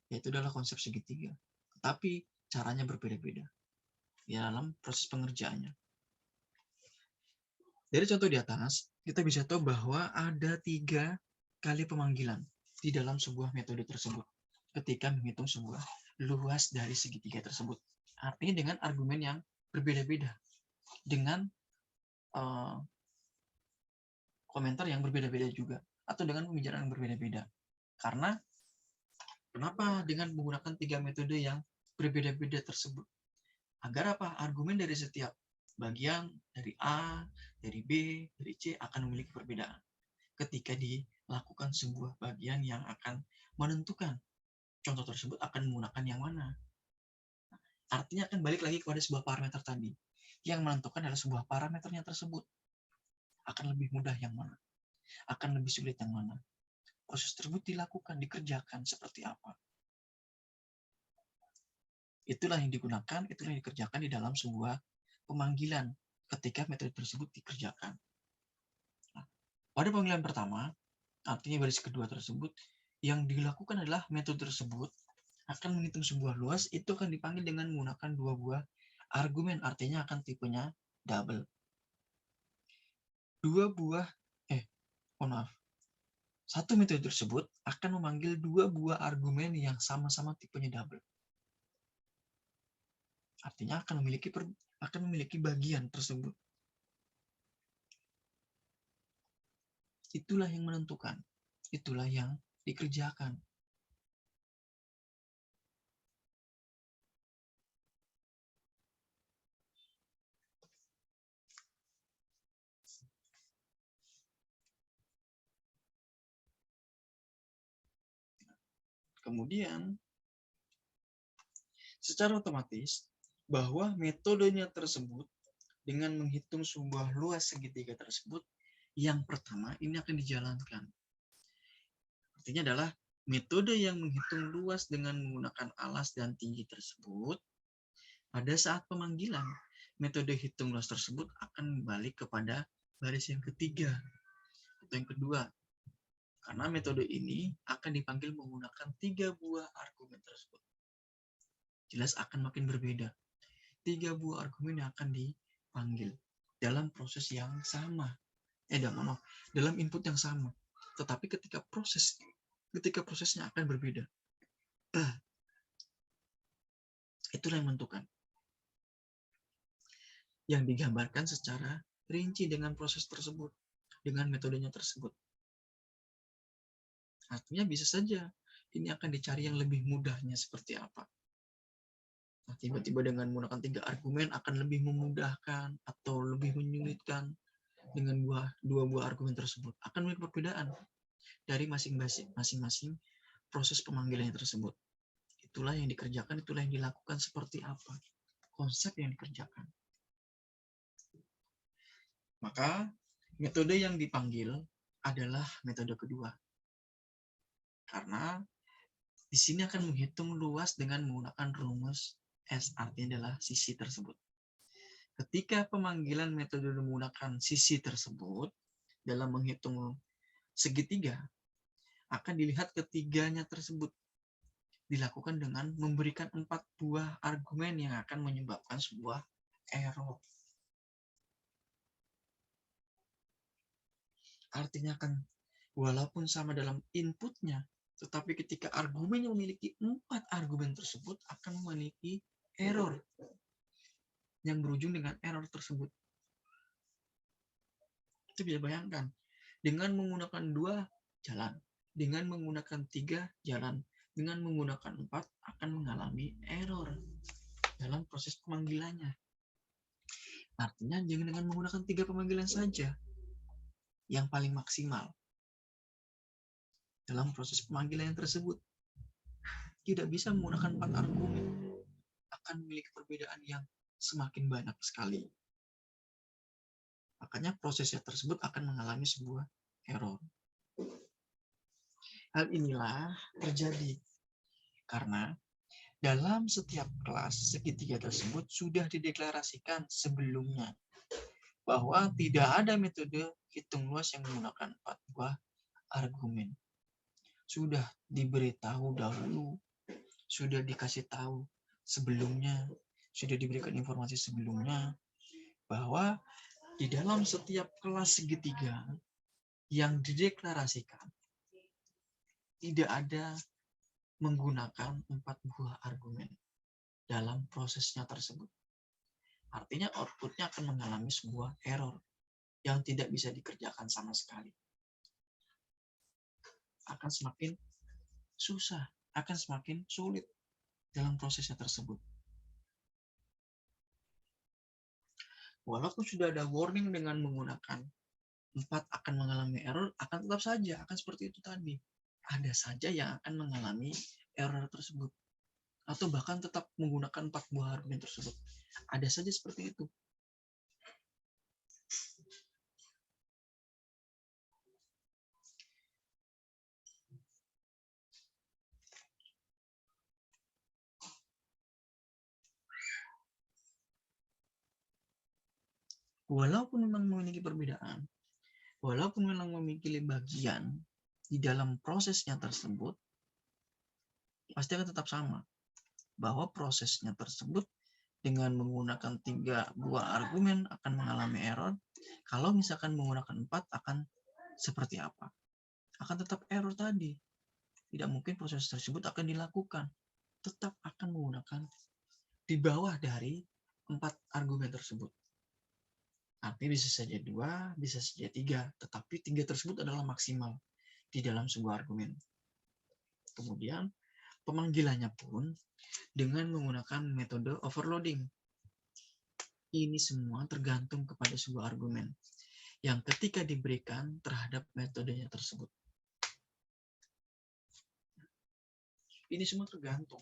yaitu adalah konsep segitiga. Tetapi caranya berbeda-beda di dalam proses pengerjaannya. Dari contoh di atas, kita bisa tahu bahwa ada 3 kali pemanggilan di dalam sebuah metode tersebut ketika menghitung sebuah luas dari segitiga tersebut. Artinya dengan argumen yang berbeda-beda, dengan komentar yang berbeda-beda juga, atau dengan pembicaraan yang berbeda-beda. Karena kenapa dengan menggunakan 3 metode yang berbeda-beda tersebut? Agar apa? Argumen dari setiap bagian, dari A, dari B, dari C akan memiliki perbedaan. Ketika dilakukan sebuah bagian yang akan menentukan contoh tersebut akan menggunakan yang mana. Artinya akan balik lagi kepada sebuah parameter tadi. Yang menentukan adalah sebuah parameternya tersebut. Akan lebih mudah yang mana? Akan lebih sulit yang mana? Proses tersebut dilakukan, dikerjakan seperti apa? Itulah yang digunakan, itulah yang dikerjakan di dalam sebuah pemanggilan ketika metode tersebut dikerjakan. Nah, pada pemanggilan pertama, artinya baris kedua tersebut, yang dilakukan adalah metode tersebut akan menghitung sebuah luas, itu akan dipanggil dengan menggunakan 2 buah argumen, artinya akan tipenya double. Satu metode tersebut akan memanggil 2 buah argumen yang sama-sama tipenya double. Artinya akan memiliki bagian tersebut. Itulah yang menentukan. Itulah yang dikerjakan. Kemudian, secara otomatis, bahwa metodenya tersebut dengan menghitung sebuah luas segitiga tersebut, yang pertama ini akan dijalankan. Artinya adalah metode yang menghitung luas dengan menggunakan alas dan tinggi tersebut, pada saat pemanggilan, metode hitung luas tersebut akan balik kepada baris yang ketiga atau yang kedua. Karena metode ini akan dipanggil menggunakan 3 buah argumen tersebut. Jelas akan makin berbeda. 3 buah argumen yang akan dipanggil dalam proses yang sama. Dalam input yang sama. Tetapi ketika prosesnya akan berbeda. Itulah yang menentukan. Yang digambarkan secara rinci dengan proses tersebut, dengan metodenya tersebut. Artinya bisa saja ini akan dicari yang lebih mudahnya seperti apa. Nah, tiba-tiba dengan menggunakan 3 argumen akan lebih memudahkan atau lebih menyulitkan dengan 2 buah argumen tersebut. Akan memiliki perbedaan dari masing-masing proses pemanggilannya tersebut. Itulah yang dikerjakan, itulah yang dilakukan seperti apa. Konsep yang dikerjakan. Maka metode yang dipanggil adalah metode kedua. Karena di sini akan menghitung luas dengan menggunakan rumus S, artinya adalah sisi tersebut. Ketika pemanggilan metode menggunakan sisi tersebut, dalam menghitung segitiga, akan dilihat ketiganya tersebut dilakukan dengan memberikan 4 buah argumen yang akan menyebabkan sebuah error. Artinya akan walaupun sama dalam inputnya, tetapi ketika argumen yang memiliki 4 argumen tersebut akan memiliki error yang berujung dengan error tersebut. Itu bisa bayangkan. Dengan menggunakan 2 jalan. Dengan menggunakan 3 jalan. Dengan menggunakan 4 akan mengalami error dalam proses pemanggilannya. Artinya jangan dengan menggunakan 3 pemanggilan saja yang paling maksimal dalam proses pemanggilan tersebut. Tidak bisa menggunakan 4 argumen. Akan memiliki perbedaan yang semakin banyak sekali. Makanya prosesnya tersebut akan mengalami sebuah error. Hal inilah terjadi karena dalam setiap kelas segitiga tersebut sudah dideklarasikan sebelumnya bahwa tidak ada metode hitung luas yang menggunakan 4 buah argumen. Sudah diberitahu dahulu, sudah dikasih tahu sebelumnya, sudah diberikan informasi sebelumnya bahwa di dalam setiap kelas segitiga yang dideklarasikan tidak ada menggunakan 4 buah argumen dalam prosesnya tersebut. Artinya outputnya akan mengalami sebuah error yang tidak bisa dikerjakan sama sekali. Akan semakin susah, akan semakin sulit dalam prosesnya tersebut. Walaupun sudah ada warning dengan menggunakan 4 akan mengalami error, akan tetap saja akan seperti itu tadi. Ada saja yang akan mengalami error tersebut. Atau bahkan tetap menggunakan 4 buah argumen tersebut. Ada saja seperti itu. Walaupun memang memiliki perbedaan, walaupun memang memiliki bagian di dalam prosesnya tersebut, pasti akan tetap sama. Bahwa prosesnya tersebut dengan menggunakan 3 buah argumen akan mengalami error. Kalau misalkan menggunakan 4 akan seperti apa? Akan tetap error tadi. Tidak mungkin proses tersebut akan dilakukan. Tetap akan menggunakan di bawah dari 4 argumen tersebut. Artinya bisa saja 2, bisa saja 3, tetapi 3 tersebut adalah maksimal di dalam sebuah argumen. Kemudian pemanggilannya pun dengan menggunakan metode overloading. Ini semua tergantung kepada sebuah argumen yang ketika diberikan terhadap metodenya tersebut. Ini semua tergantung.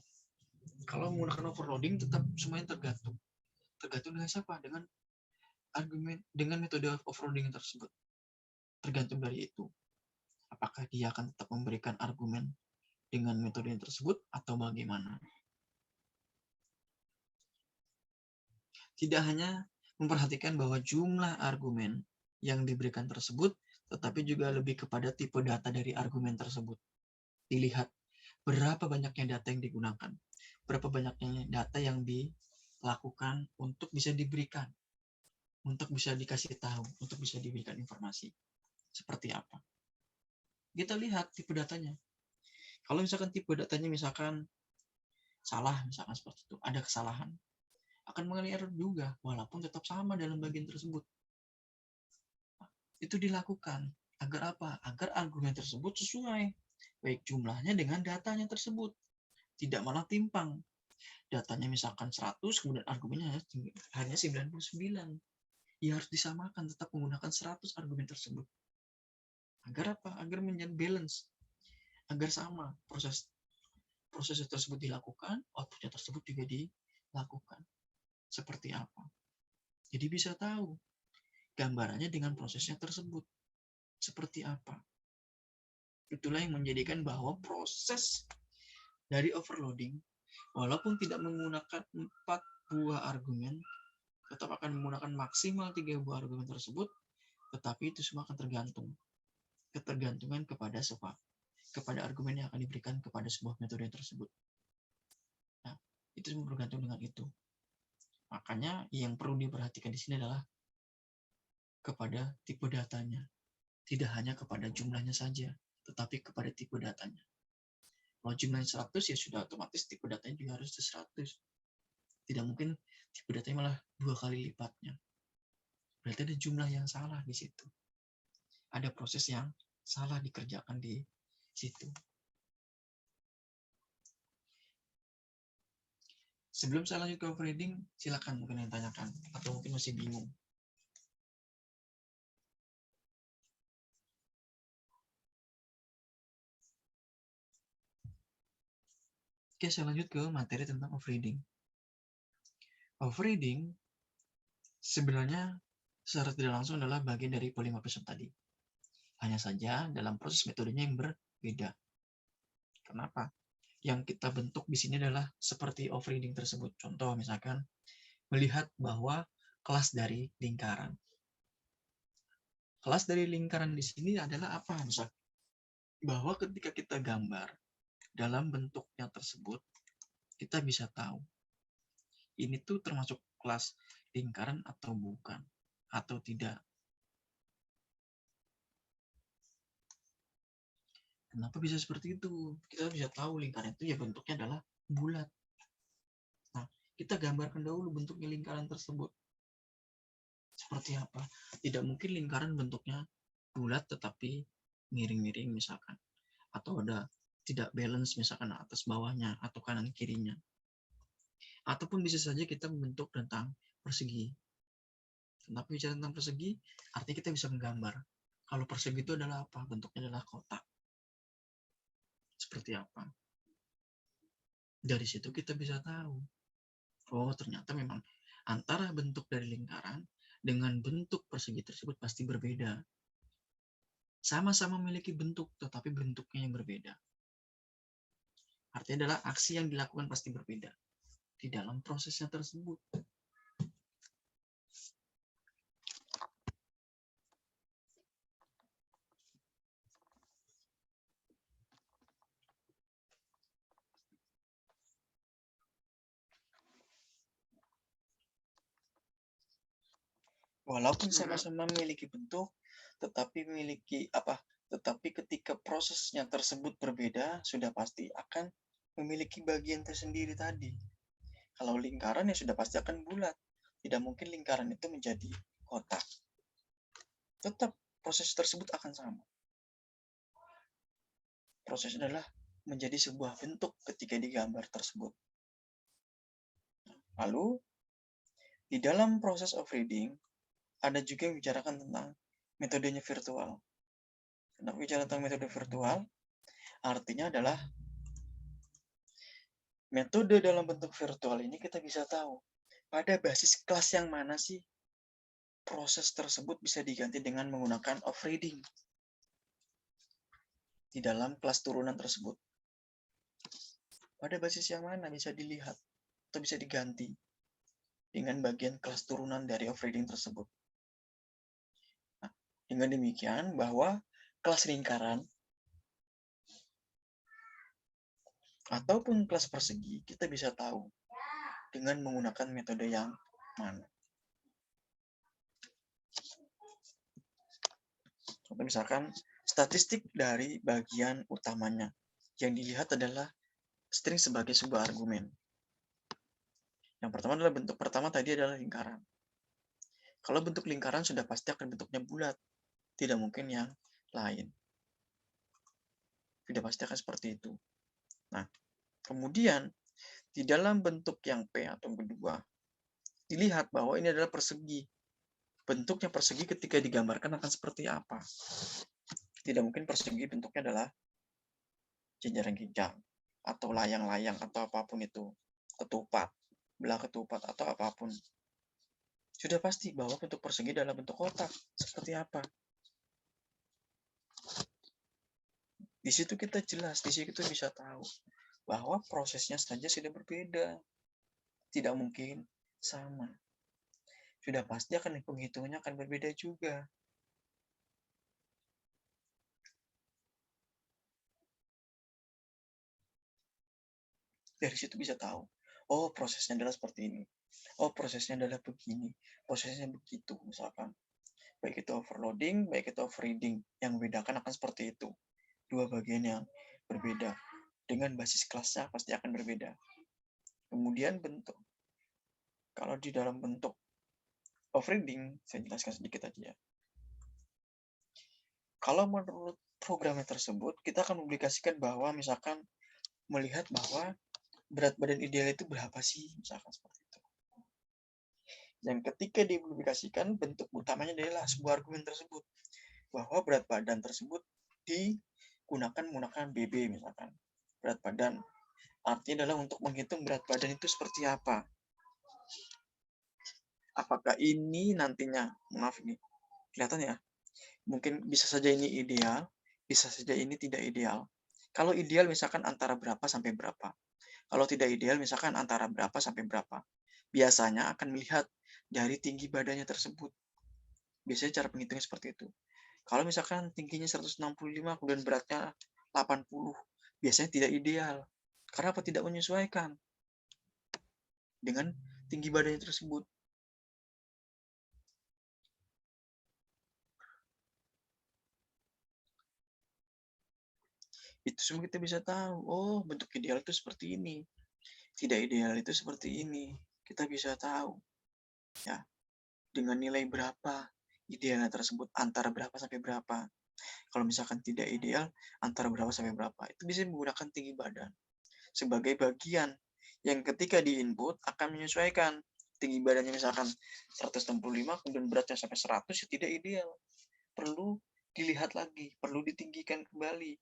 Kalau menggunakan overloading tetap semuanya tergantung. Tergantung dengan siapa? Dengan argumen, dengan metode overloading tersebut. Tergantung dari itu. Apakah dia akan tetap memberikan argumen dengan metode tersebut atau bagaimana? Tidak hanya memperhatikan bahwa jumlah argumen yang diberikan tersebut, tetapi juga lebih kepada tipe data dari argumen tersebut. Dilihat berapa banyaknya data yang digunakan, berapa banyaknya data yang dilakukan untuk bisa diberikan, untuk bisa dikasih tahu, untuk bisa diberikan informasi. Seperti apa? Kita lihat tipe datanya. Kalau misalkan tipe datanya misalkan salah, misalkan seperti itu, ada kesalahan, akan mengalami error juga, walaupun tetap sama dalam bagian tersebut. Itu dilakukan. Agar apa? Agar argumen tersebut sesuai, baik jumlahnya dengan datanya tersebut. Tidak malah timpang. Datanya misalkan 100, kemudian argumennya hanya 99. Ya harus disamakan, tetap menggunakan 100 argumen tersebut. Agar apa? Agar menjadi balance. Agar sama proses tersebut dilakukan, outputnya tersebut juga dilakukan. Seperti apa? Jadi bisa tahu gambarannya dengan prosesnya tersebut. Seperti apa? Itulah yang menjadikan bahwa proses dari overloading, walaupun tidak menggunakan 4 buah argumen, tetap akan menggunakan maksimal 3 buah argumen tersebut, tetapi itu semua akan tergantung. Ketergantungan kepada argumen yang akan diberikan kepada sebuah metode tersebut. Nah, itu semua bergantung dengan itu. Makanya yang perlu diperhatikan di sini adalah kepada tipe datanya. Tidak hanya kepada jumlahnya saja, tetapi kepada tipe datanya. Kalau jumlahnya 100 ya sudah otomatis tipe datanya juga harus 100. Tidak mungkin tipe datanya malah 2 kali lipatnya. Berarti ada jumlah yang salah di situ. Ada proses yang salah dikerjakan di situ. Sebelum saya lanjut ke overreading, silakan mungkin yang tanyakan atau mungkin masih bingung. Oke, saya lanjut ke materi tentang overreading. Overreading sebenarnya secara tidak langsung adalah bagian dari polymorphism tadi. Hanya saja dalam proses metodenya yang berbeda. Kenapa? Yang kita bentuk di sini adalah seperti overreading tersebut. Contoh misalkan melihat bahwa kelas dari lingkaran. Kelas dari lingkaran di sini adalah apa? Misal bahwa ketika kita gambar dalam bentuknya tersebut, kita bisa tahu ini tuh termasuk kelas lingkaran atau bukan, atau tidak. Kenapa bisa seperti itu? Kita bisa tahu lingkaran itu ya bentuknya adalah bulat. Nah, kita gambarkan dahulu bentuknya lingkaran tersebut. Seperti apa? Tidak mungkin lingkaran bentuknya bulat tetapi miring-miring misalkan. Atau ada tidak balance misalkan atas bawahnya atau kanan kirinya. Ataupun bisa saja kita membentuk tentang persegi. Kenapa bicara tentang persegi? Artinya kita bisa menggambar. Kalau persegi itu adalah apa? Bentuknya adalah kotak. Seperti apa? Dari situ kita bisa tahu. Oh, ternyata memang antara bentuk dari lingkaran dengan bentuk persegi tersebut pasti berbeda. Sama-sama memiliki bentuk, tetapi bentuknya yang berbeda. Artinya adalah aksi yang dilakukan pasti berbeda di dalam prosesnya tersebut. Walaupun sama-sama memiliki bentuk, tetapi ketika prosesnya tersebut berbeda, sudah pasti akan memiliki bagian tersendiri tadi. Kalau lingkaran ya sudah pasti akan bulat. Tidak mungkin lingkaran itu menjadi kotak. Tetap proses tersebut akan sama. Proses adalah menjadi sebuah bentuk ketika digambar tersebut. Lalu, di dalam proses overreading, ada juga yang bicarakan tentang metodenya virtual. Kenapa bicara tentang metode virtual? Artinya adalah metode dalam bentuk virtual ini kita bisa tahu pada basis kelas yang mana sih proses tersebut bisa diganti dengan menggunakan overreading di dalam kelas turunan tersebut. Pada basis yang mana bisa dilihat atau bisa diganti dengan bagian kelas turunan dari overreading tersebut. Nah, dengan demikian bahwa kelas lingkaran ataupun kelas persegi kita bisa tahu dengan menggunakan metode yang mana. Contoh misalkan statistik dari bagian utamanya. Yang dilihat adalah string sebagai sebuah argumen. Yang pertama adalah bentuk pertama tadi adalah lingkaran. Kalau bentuk lingkaran sudah pasti akan bentuknya bulat. Tidak mungkin yang lain. Sudah pasti akan seperti itu. Nah, kemudian di dalam bentuk yang P atau yang kedua, dilihat bahwa ini adalah persegi. Bentuknya persegi ketika digambarkan akan seperti apa. Tidak mungkin persegi bentuknya adalah jenjang-jenjang atau layang-layang atau apapun itu. Ketupat, belah ketupat atau apapun. Sudah pasti bahwa bentuk persegi adalah bentuk kotak. Seperti apa? Di situ kita jelas, di situ kita bisa tahu bahwa prosesnya saja sudah berbeda. Tidak mungkin sama. Sudah pasti akan hitung-hitungannya akan berbeda juga. Dari situ bisa tahu, oh prosesnya adalah seperti ini. Oh prosesnya adalah begini. Prosesnya begitu misalkan. Baik itu overloading, baik itu overreading. Yang membedakan akan seperti itu. Dua bagian yang berbeda. Dengan basis kelasnya pasti akan berbeda. Kemudian bentuk. Kalau di dalam bentuk overreading, saya jelaskan sedikit aja ya. Kalau menurut programnya tersebut, kita akan mempublikasikan bahwa misalkan melihat bahwa berat badan ideal itu berapa sih, misalkan seperti itu. Dan ketika dipublikasikan, bentuk utamanya adalah sebuah argumen tersebut, bahwa berat badan tersebut digunakan menggunakan BB misalkan. Berat badan artinya adalah untuk menghitung berat badan itu seperti apa. Apakah ini nantinya, maaf ini, kelihatan ya, mungkin bisa saja ini ideal, bisa saja ini tidak ideal. Kalau ideal misalkan antara berapa sampai berapa. Kalau tidak ideal misalkan antara berapa sampai berapa. Biasanya akan melihat dari tinggi badannya tersebut. Biasanya cara penghitungnya seperti itu. Kalau misalkan tingginya 165 kemudian beratnya 80, biasanya tidak ideal. Karena apa? Tidak menyesuaikan dengan tinggi badannya tersebut. Itu semua kita bisa tahu. Oh, bentuk ideal itu seperti ini. Tidak ideal itu seperti ini. Kita bisa tahu. Ya, dengan nilai berapa idealnya tersebut, antara berapa sampai berapa. Kalau misalkan tidak ideal, antara berapa sampai berapa. Itu bisa menggunakan tinggi badan sebagai bagian yang ketika di-input akan menyesuaikan. Tinggi badannya misalkan 165, kemudian beratnya sampai 100, ya tidak ideal. Perlu dilihat lagi, perlu ditinggikan kembali.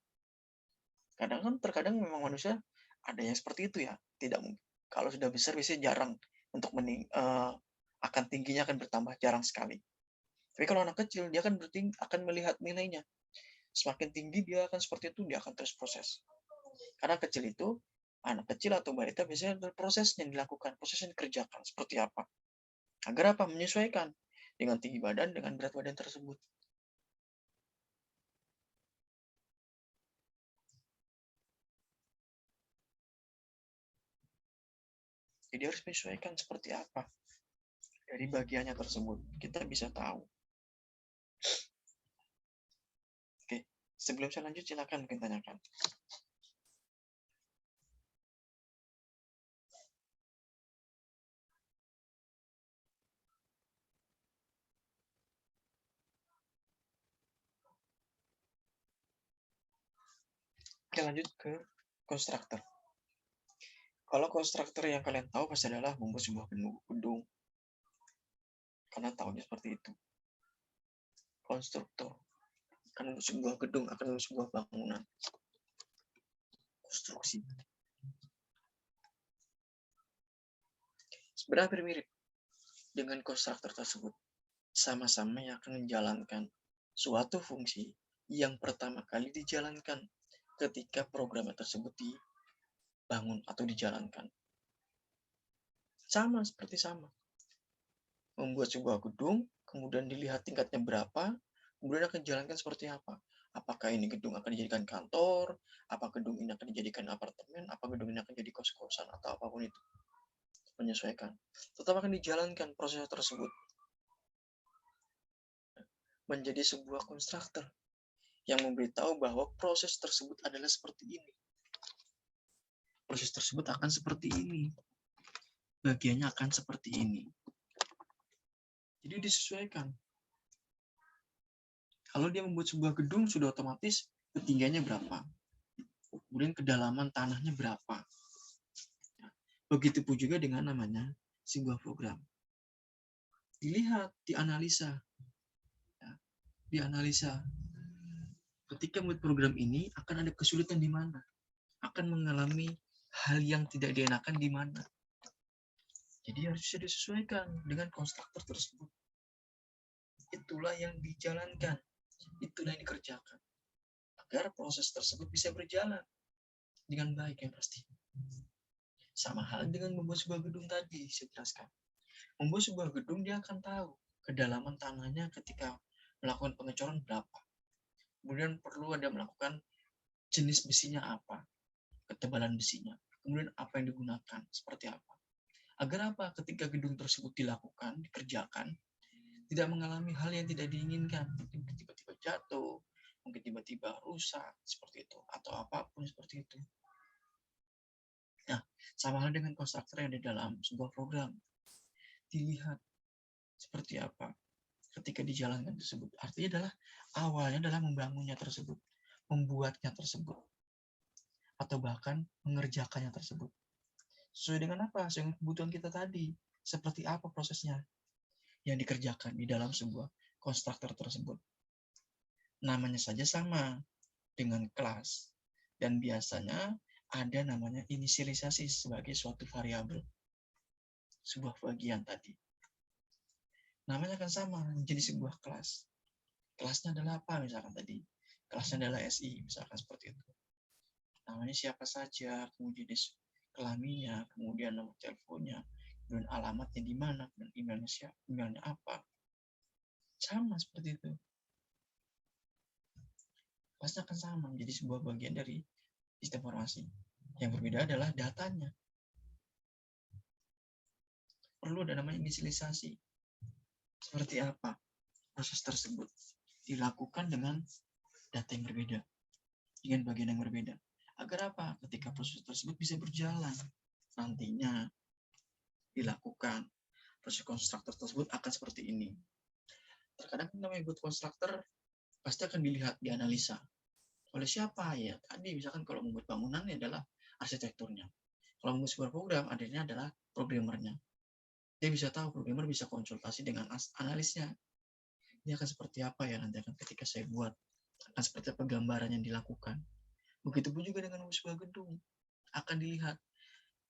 Terkadang memang manusia ada yang seperti itu ya. Tidak mungkin. Kalau sudah besar biasanya jarang untuk akan tingginya akan bertambah, jarang sekali. Tapi kalau anak kecil dia akan melihat nilainya. Semakin tinggi dia akan seperti itu, dia akan terus proses. Karena kecil itu, anak kecil atau balita biasanya ada proses yang dilakukan, proses yang dikerjakan seperti apa. Agar apa? Menyesuaikan dengan tinggi badan, dengan berat badan tersebut. Jadi harus menyesuaikan seperti apa. Dari bagiannya tersebut, kita bisa tahu. Oke, sebelum saya lanjut, silakan mungkin tanyakan. Oke, lanjut ke konstruktor. Kalau konstruktor yang kalian tahu pasti adalah membuat sebuah gedung. Karena tahunya seperti itu. Konstruktor akan membuat sebuah gedung, akan membuat sebuah bangunan. Konstruksi. Sebenarnya hampir mirip dengan konstruktor tersebut. Sama-sama yang akan menjalankan suatu fungsi yang pertama kali dijalankan ketika program tersebut dibangun atau dijalankan. Sama. Membuat sebuah gedung, kemudian dilihat tingkatnya berapa, kemudian akan dijalankan seperti apa. Apakah ini gedung akan dijadikan kantor, apa gedung ini akan dijadikan apartemen, apa gedung ini akan jadi kos-kosan, atau apapun itu. Menyesuaikan. Tetap akan dijalankan proses tersebut. Menjadi sebuah konstruktor yang memberitahu bahwa proses tersebut adalah seperti ini. Proses tersebut akan seperti ini. Bagiannya akan seperti ini. Jadi disesuaikan. Kalau dia membuat sebuah gedung, sudah otomatis ketinggiannya berapa. Kemudian kedalaman tanahnya berapa. Begitupun juga dengan namanya sebuah program. Dilihat, dianalisa. Dianalisa. Ketika membuat program ini, akan ada kesulitan di mana. Akan mengalami hal yang tidak dienakan di mana. Jadi harus bisa disesuaikan dengan konstruktor tersebut. Itulah yang dijalankan. Itulah yang dikerjakan. Agar proses tersebut bisa berjalan dengan baik yang pasti. Sama hal dengan membuat sebuah gedung tadi, saya jelaskan. Membuat sebuah gedung, dia akan tahu kedalaman tanahnya ketika melakukan pengecoran berapa. Kemudian perlu ada melakukan jenis besinya apa, ketebalan besinya. Kemudian apa yang digunakan, seperti apa. Agar apa? Ketika gedung tersebut dilakukan, dikerjakan, tidak mengalami hal yang tidak diinginkan. Mungkin tiba-tiba jatuh, mungkin tiba-tiba rusak, seperti itu. Atau apapun seperti itu. Nah, sama hal dengan konstruktor yang di dalam sebuah program. Dilihat seperti apa ketika dijalankan tersebut. Artinya adalah awalnya adalah membangunnya tersebut. membuatnya tersebut, atau bahkan mengerjakannya tersebut. Sesuai dengan apa? Sesuai dengan kebutuhan kita tadi. Seperti apa prosesnya yang dikerjakan di dalam sebuah konstruktor tersebut. Namanya saja sama dengan kelas. Dan biasanya ada namanya inisialisasi sebagai suatu variabel. Sebuah bagian tadi. Namanya akan sama, menjadi sebuah kelas. Kelasnya adalah apa misalkan tadi? Kelasnya adalah SI, misalkan seperti itu. Namanya siapa saja, kemudian kelaminnya, kemudian nomor teleponnya, kemudian alamatnya di mana, dan emailnya siapa, emailnya apa. Sama seperti itu. Kelasnya akan sama, menjadi sebuah bagian dari sistem informasi. Yang berbeda adalah datanya. Perlu ada namanya inisialisasi. Seperti apa proses tersebut dilakukan dengan data yang berbeda, dengan bagian yang berbeda. Agar apa? Ketika proses tersebut bisa berjalan, nantinya dilakukan. Proses konstruktor tersebut akan seperti ini. Terkadang namanya buat konstruktor pasti akan dilihat, dianalisa. Oleh siapa ya? Tadi misalkan kalau membuat bangunan adalah arsitekturnya. Kalau membuat sebuah program, adanya adalah programmernya. Dia bisa tahu, programmer bisa konsultasi dengan analisnya. Ini akan seperti apa ya nanti akan ketika saya buat. Akan seperti apa gambaran yang dilakukan. Begitupun juga dengan sebuah gedung. Akan dilihat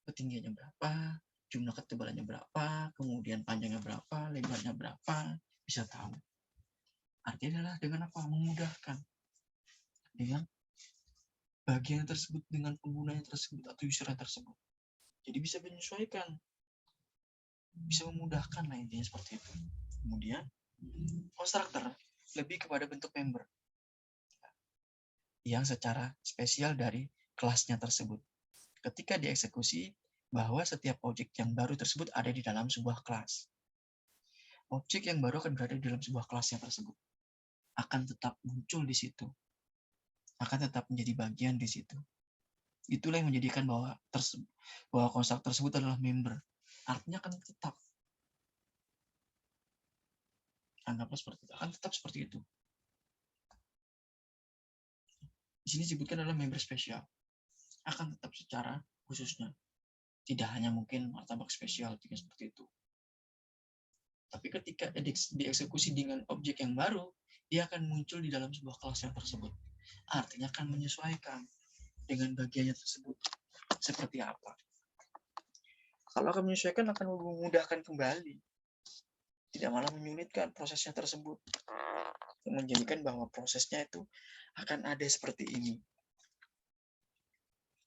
ketinggiannya berapa, jumlah ketebalannya berapa, kemudian panjangnya berapa, lebarnya berapa, bisa tahu. Artinya adalah dengan apa? Memudahkan. Dengan bagian tersebut, dengan penggunanya tersebut, atau usernya tersebut. Jadi bisa menyesuaikan. Bisa memudahkan lah intinya seperti itu. Kemudian, konstruktor lebih kepada bentuk member. Yang secara spesial dari kelasnya tersebut. Ketika dieksekusi, bahwa setiap objek yang baru tersebut ada di dalam sebuah kelas. Objek yang baru akan berada di dalam sebuah kelasnya tersebut. Akan tetap muncul di situ. Akan tetap menjadi bagian di situ. Itulah yang menjadikan bahwa konstruktor tersebut adalah member. Artinya akan tetap. Anggaplah seperti itu. Akan tetap seperti itu. Di sini disebutkan adalah member spesial. Akan tetap secara khususnya. Tidak hanya mungkin martabak spesial, tidak seperti itu. Tapi ketika dieksekusi dengan objek yang baru, dia akan muncul di dalam sebuah kelas yang tersebut. Artinya akan menyesuaikan dengan bagiannya tersebut. Seperti apa? Kalau akan menyesuaikan, akan memudahkan kembali. Tidak malah menyulitkan prosesnya tersebut. Menjadikan bahwa prosesnya itu akan ada seperti ini.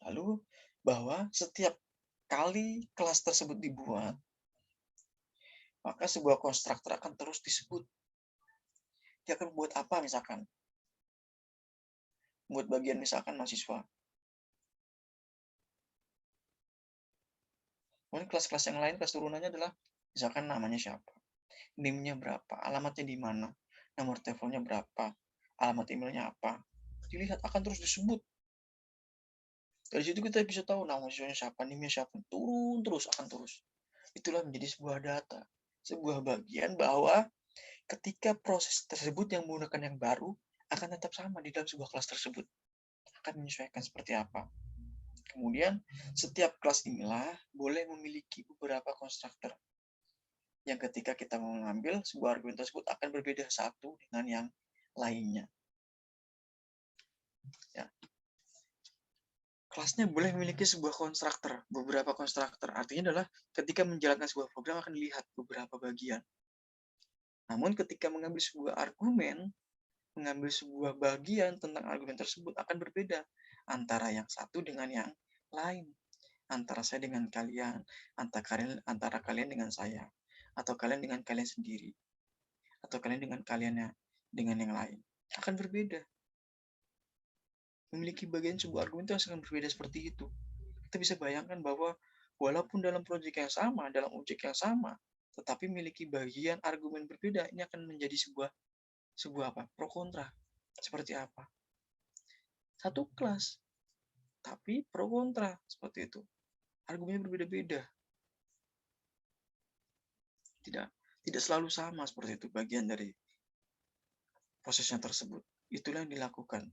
Lalu, bahwa setiap kali kelas tersebut dibuat, maka sebuah konstruktor akan terus disebut. Dia akan membuat apa misalkan? Buat bagian misalkan mahasiswa. Mungkin kelas-kelas yang lain, kelas turunannya adalah misalkan namanya siapa, NIM-nya berapa, alamatnya di mana, nomor teleponnya berapa, alamat emailnya apa. Dilihat akan terus disebut. Dari situ kita bisa tahu nama mahasiswanya siapa, NIM-nya siapa. Turun terus, akan terus. Itulah menjadi sebuah data, sebuah bagian bahwa ketika proses tersebut yang menggunakan yang baru akan tetap sama di dalam sebuah kelas tersebut. Akan menyesuaikan seperti apa. Kemudian, setiap kelas inilah boleh memiliki beberapa konstruktor. Yang ketika kita mengambil sebuah argumen tersebut akan berbeda satu dengan yang lainnya. Ya. Kelasnya boleh memiliki sebuah konstruktor, beberapa konstruktor. Artinya adalah ketika menjalankan sebuah program akan dilihat beberapa bagian. Namun ketika mengambil sebuah argumen, mengambil sebuah bagian tentang argumen tersebut akan berbeda antara yang satu dengan yang lain. Antara saya dengan kalian, antara kalian dengan saya, atau kalian dengan kalian sendiri, atau kalian dengan yang lain. Akan berbeda. Memiliki bagian sebuah argumen itu akan berbeda seperti itu. Kita bisa bayangkan bahwa walaupun dalam proyek yang sama, dalam objek yang sama, tetapi memiliki bagian argumen berbeda, ini akan menjadi sebuah apa? Pro kontra. Seperti apa? Satu kelas, tapi pro kontra seperti itu. Argumennya berbeda-beda. Tidak selalu sama seperti itu bagian dari prosesnya tersebut. Itulah yang dilakukan.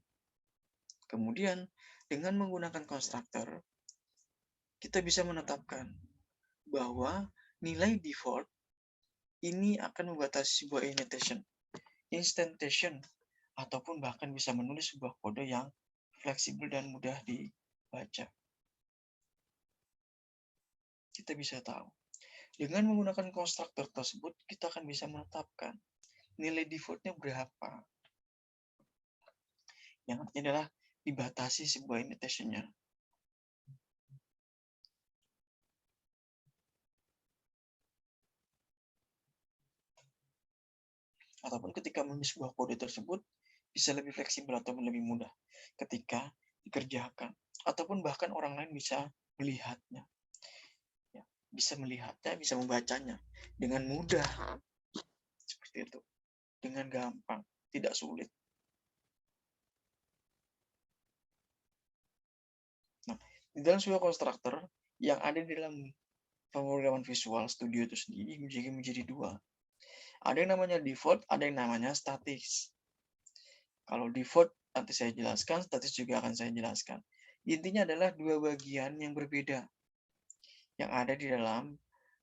Kemudian, dengan menggunakan constructor, kita bisa menetapkan bahwa nilai default ini akan membatasi sebuah instantation, ataupun bahkan bisa menulis sebuah kode yang fleksibel dan mudah dibaca. Kita bisa tahu. Dengan menggunakan konstruktor tersebut, kita akan bisa menetapkan nilai default-nya berapa. Yang artinya adalah dibatasi sebuah annotation-nya. Ataupun ketika menulis sebuah kode tersebut, bisa lebih fleksibel atau lebih mudah ketika dikerjakan. Ataupun bahkan orang lain bisa melihatnya. Ya, bisa melihatnya, bisa membacanya dengan mudah. Seperti itu. Dengan gampang, tidak sulit. Nah, di dalam sebuah konstruktor yang ada di dalam pemrograman Visual Studio itu sendiri menjadi dua. Ada yang namanya default, ada yang namanya statis. Kalau default nanti saya jelaskan, statis juga akan saya jelaskan. Intinya adalah dua bagian yang berbeda yang ada di dalam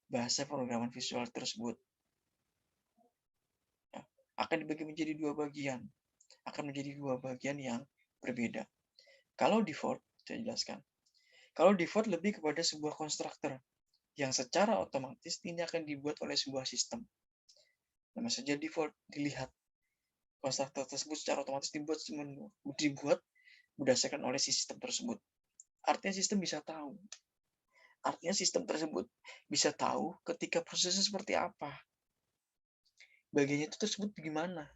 bahasa pemrograman visual tersebut. Ya, akan dibagi menjadi dua bagian. Akan menjadi dua bagian yang berbeda. Kalau default, saya jelaskan. Kalau default lebih kepada sebuah konstruktor yang secara otomatis ini akan dibuat oleh sebuah sistem. Nama saja default, dilihat konstruktor tersebut secara otomatis dibuat berdasarkan oleh si sistem tersebut. Artinya sistem bisa tahu. Artinya sistem tersebut bisa tahu ketika prosesnya seperti apa. Bagiannya itu tersebut gimana.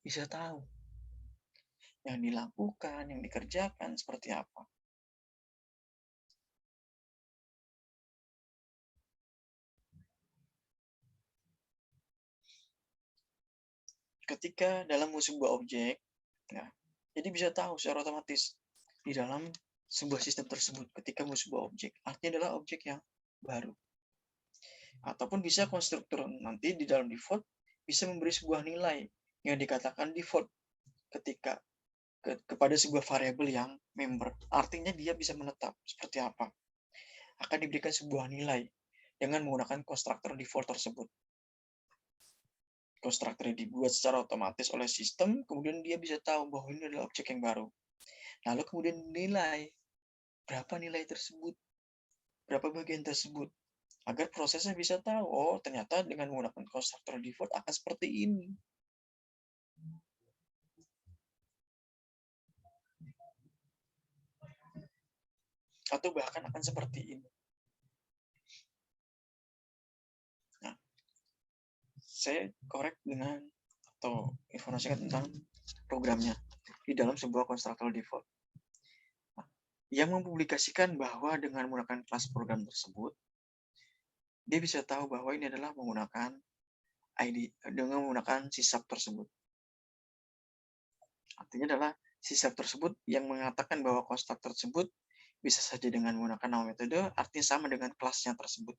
Bisa tahu. Yang dilakukan, yang dikerjakan seperti apa. Ketika dalam sebuah objek, nah, jadi bisa tahu secara otomatis di dalam sebuah sistem tersebut ketika sebuah objek. Artinya adalah objek yang baru. Ataupun bisa konstruktor nanti di dalam default bisa memberi sebuah nilai yang dikatakan default ketika kepada sebuah variabel yang member. Artinya dia bisa menetap seperti apa. Akan diberikan sebuah nilai dengan menggunakan konstruktor default tersebut. Konstruktor dibuat secara otomatis oleh sistem, kemudian dia bisa tahu bahwa ini adalah objek yang baru. Lalu kemudian nilai, berapa nilai tersebut, berapa bagian tersebut, agar prosesnya bisa tahu, oh ternyata dengan menggunakan konstruktor default akan seperti ini. Atau bahkan akan seperti ini. Nah, saya korek dengan atau informasikan tentang programnya di dalam sebuah konstruktor default. Nah, yang mempublikasikan bahwa dengan menggunakan kelas program tersebut, dia bisa tahu bahwa ini adalah menggunakan ID dengan menggunakan sysub tersebut. Artinya adalah sysub tersebut yang mengatakan bahwa konstruktor tersebut bisa saja dengan menggunakan nama metode, artinya sama dengan kelasnya tersebut.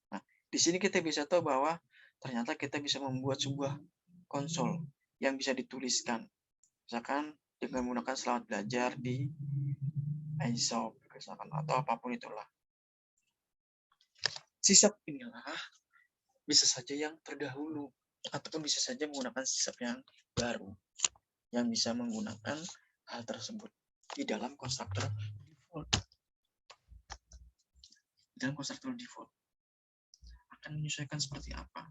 Nah, di sini kita bisa tahu bahwa ternyata kita bisa membuat sebuah konsol yang bisa dituliskan. Misalkan dengan menggunakan selamat belajar di iShop, misalkan, atau apapun itulah. Sysub inilah bisa saja yang terdahulu, ataupun bisa saja menggunakan sysub yang baru, yang bisa menggunakan hal tersebut di dalam konstruktor default. Di dalam konstruktor default akan menyesuaikan seperti apa.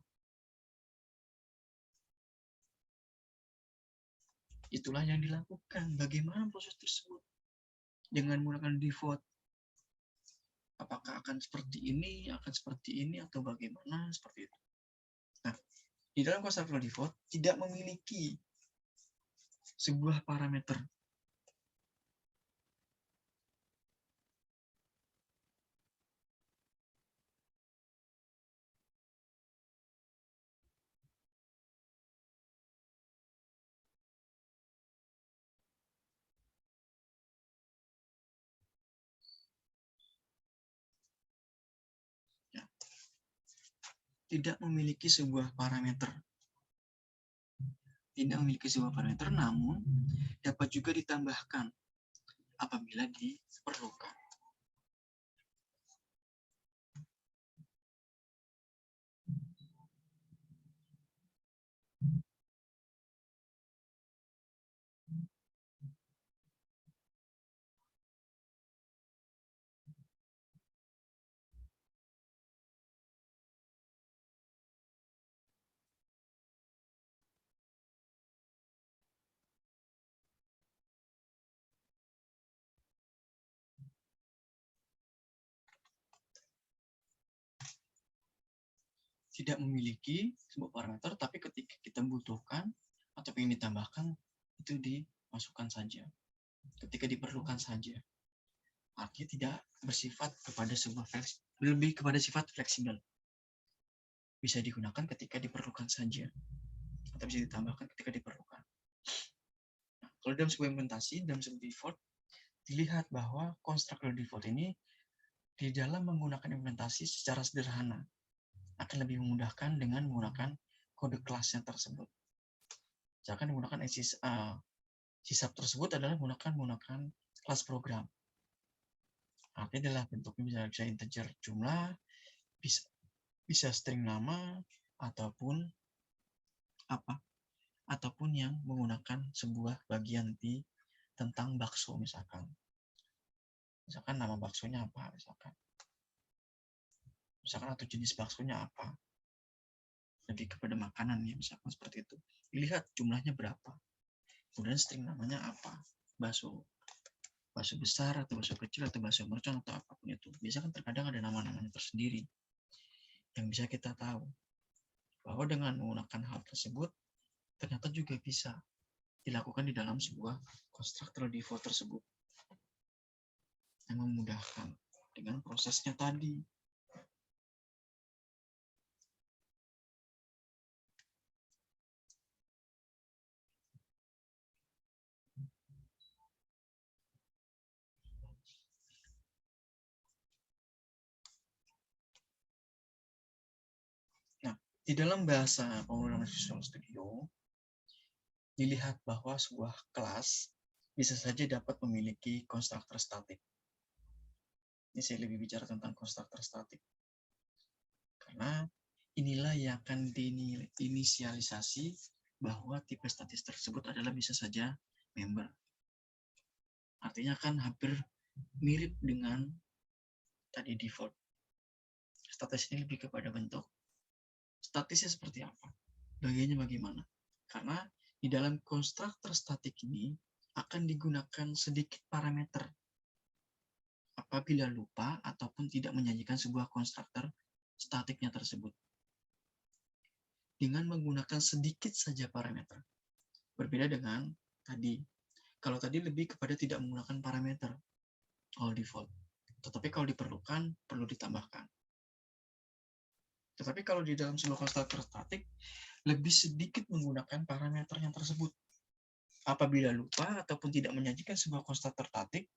Itulah yang dilakukan. Bagaimana proses tersebut dengan menggunakan default? Apakah akan seperti ini, atau bagaimana seperti itu? Nah, di dalam konstruktor default tidak memiliki sebuah parameter. Ya. Tidak memiliki sebuah parameter. Tidak memiliki sebuah parameter, namun dapat juga ditambahkan apabila diperlukan. Tidak memiliki sebuah parameter, tapi ketika kita butuhkan atau ingin ditambahkan, itu dimasukkan saja. Ketika diperlukan saja. Artinya tidak bersifat kepada sebuah lebih kepada sifat fleksibel. Bisa digunakan ketika diperlukan saja, atau bisa ditambahkan ketika diperlukan. Nah, kalau dalam sebuah implementasi, dalam sebuah default, dilihat bahwa constructor default ini di dalam menggunakan implementasi secara sederhana akan lebih memudahkan dengan menggunakan kode kelasnya tersebut. Misalkan menggunakan sysub tersebut adalah menggunakan kelas program. Artinya adalah bentuknya bisa integer jumlah, bisa string nama, ataupun ataupun yang menggunakan sebuah bagian tentang bakso misalkan. Misalkan nama baksonya apa misalkan atau jenis baksonya apa. Lebih kepada makanan ya, misalkan seperti itu. Dilihat jumlahnya berapa. Kemudian string namanya apa. Bakso besar atau bakso kecil atau bakso mercon atau apapun itu. Biasanya kan terkadang ada nama-namanya tersendiri yang bisa kita tahu bahwa dengan menggunakan hal tersebut ternyata juga bisa dilakukan di dalam sebuah constructor default tersebut yang memudahkan dengan prosesnya tadi. Nah, di dalam bahasa pemrograman Visual Studio dilihat bahwa sebuah kelas bisa saja dapat memiliki konstruktor statik. Ini saya lebih bicara tentang konstruktor statik. Karena inilah yang akan diinisialisasi bahwa tipe statis tersebut adalah bisa saja member. Artinya kan hampir mirip dengan tadi default. Statis ini lebih kepada bentuk. Statisnya seperti apa? Bagiannya bagaimana? Karena di dalam konstruktor statik ini akan digunakan sedikit parameter apabila lupa ataupun tidak menyanyikan sebuah konstruktor statiknya tersebut. Dengan menggunakan sedikit saja parameter. Berbeda dengan tadi. Kalau tadi lebih kepada tidak menggunakan parameter all default. Tetapi kalau diperlukan, perlu ditambahkan. Tetapi kalau di dalam sebuah konstruktor statik, lebih sedikit menggunakan parameter yang tersebut. Apabila lupa ataupun tidak menyajikan sebuah konstruktor statik,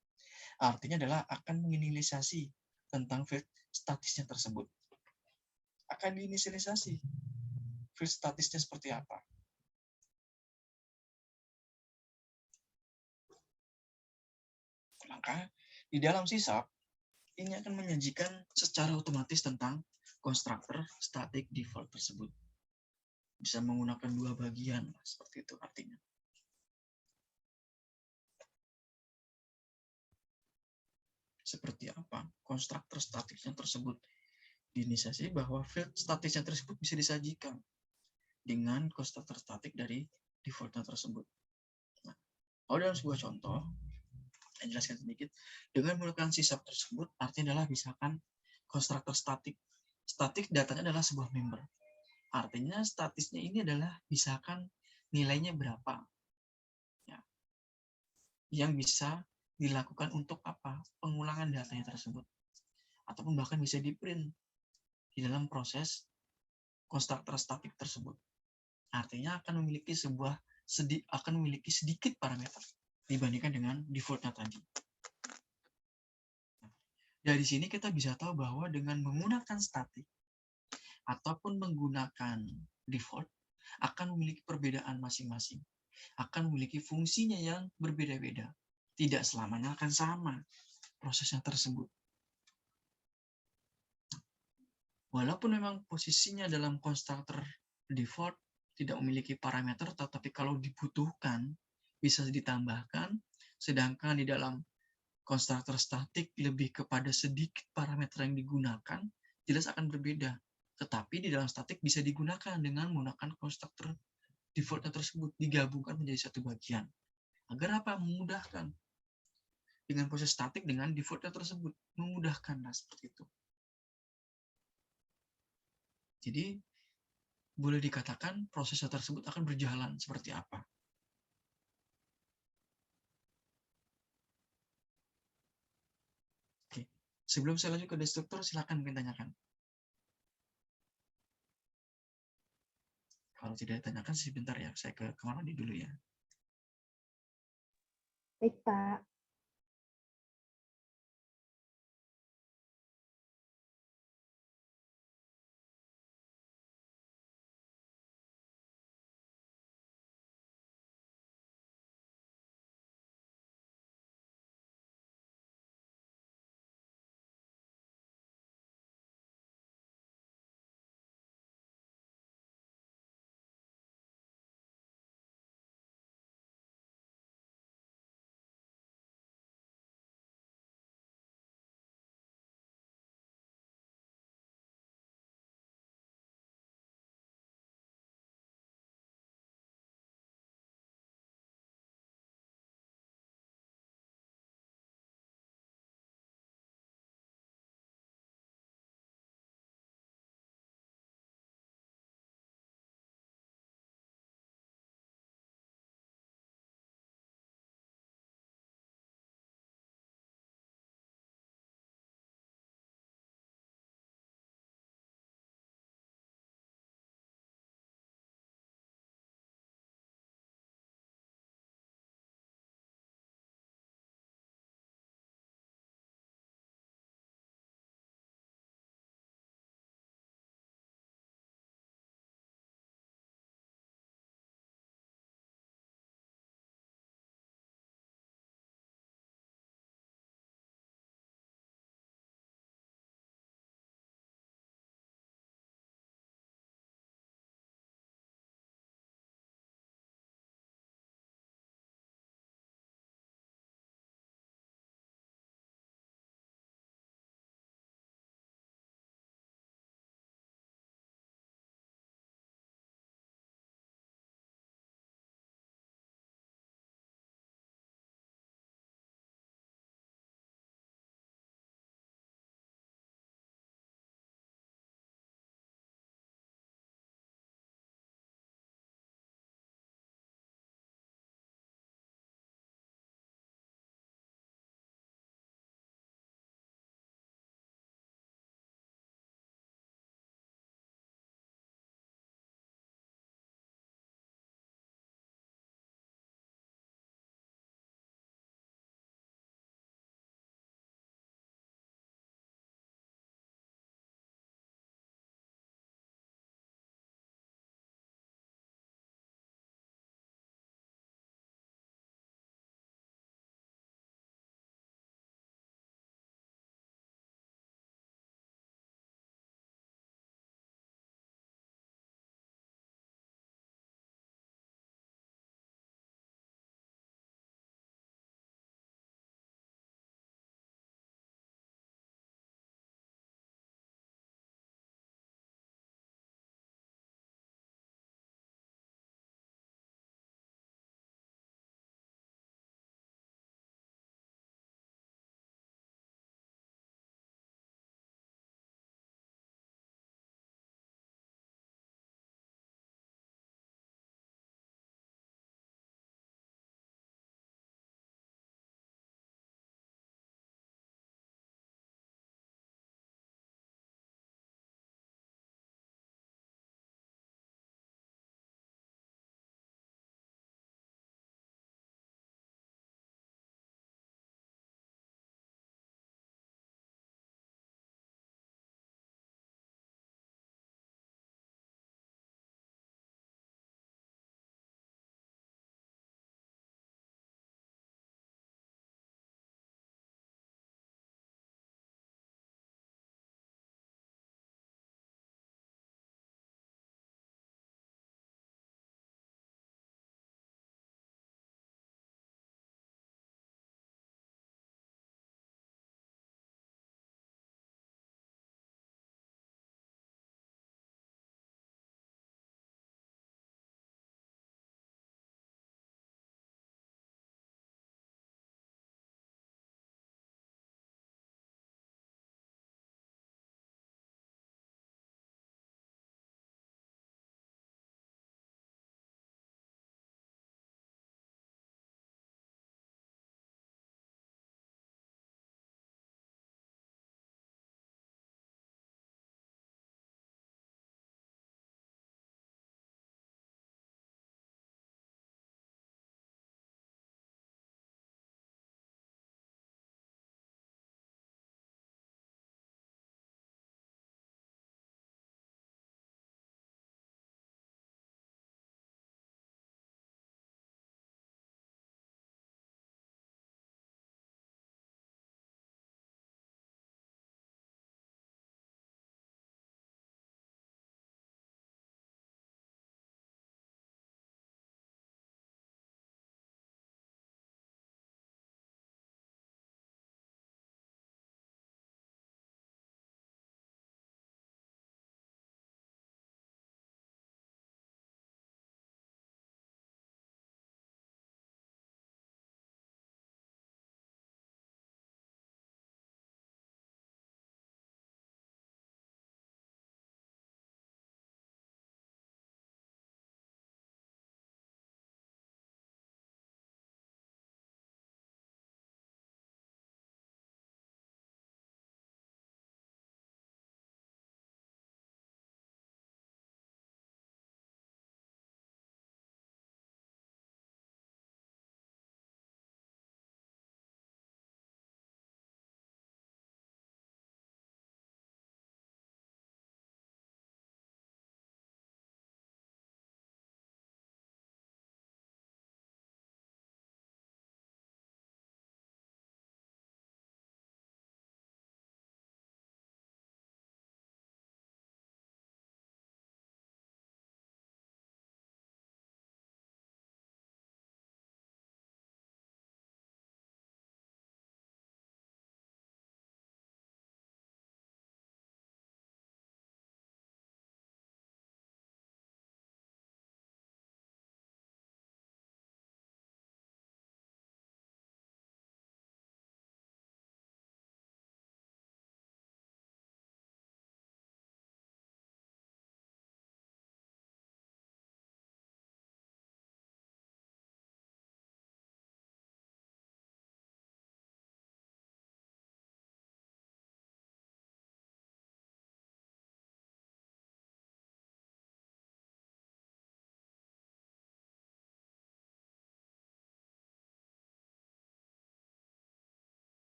artinya adalah akan menginisialisasi tentang field statisnya tersebut. Akan diinisialisasi field statisnya seperti apa. Maka di dalam sysub, ini akan menyajikan secara otomatis tentang konstruktor static default tersebut. Bisa menggunakan dua bagian, seperti itu artinya. Seperti apa konstruktor statiknya tersebut diinisiasi bahwa field statisnya tersebut bisa disajikan dengan konstruktor statik dari defaultnya tersebut. Nah, kalau dalam sebuah contoh, saya jelaskan sedikit. Dengan menggunakan sysub tersebut, artinya adalah misalkan konstruktor statik. Statik datanya adalah sebuah member. Artinya statisnya ini adalah misalkan nilainya berapa. Ya. Yang bisa dilakukan untuk apa? Pengulangan datanya tersebut. Ataupun bahkan bisa di-print di dalam proses konstruktor statik tersebut. Artinya akan memiliki sedikit parameter dibandingkan dengan defaultnya tadi. Dari sini kita bisa tahu bahwa dengan menggunakan statik ataupun menggunakan default akan memiliki perbedaan masing-masing. Akan memiliki fungsinya yang berbeda-beda. tidak selamanya akan sama prosesnya tersebut. Walaupun memang posisinya dalam konstruktor default tidak memiliki parameter, tetapi kalau dibutuhkan bisa ditambahkan, sedangkan di dalam konstruktor statik lebih kepada sedikit parameter yang digunakan, jelas akan berbeda. Tetapi di dalam statik bisa digunakan dengan menggunakan konstruktor defaultnya tersebut, digabungkan menjadi satu bagian. Agar apa? Memudahkan. Dengan proses statik dengan defaultnya tersebut, memudahkan seperti itu. Jadi boleh dikatakan prosesor tersebut akan berjalan seperti apa. Oke. Sebelum saya lanjut ke destruktor, silakan mungkin tanyakan. Kalau tidak ditanyakan, sebentar ya, saya ke kamar mandi dulu ya. Baik, Pak.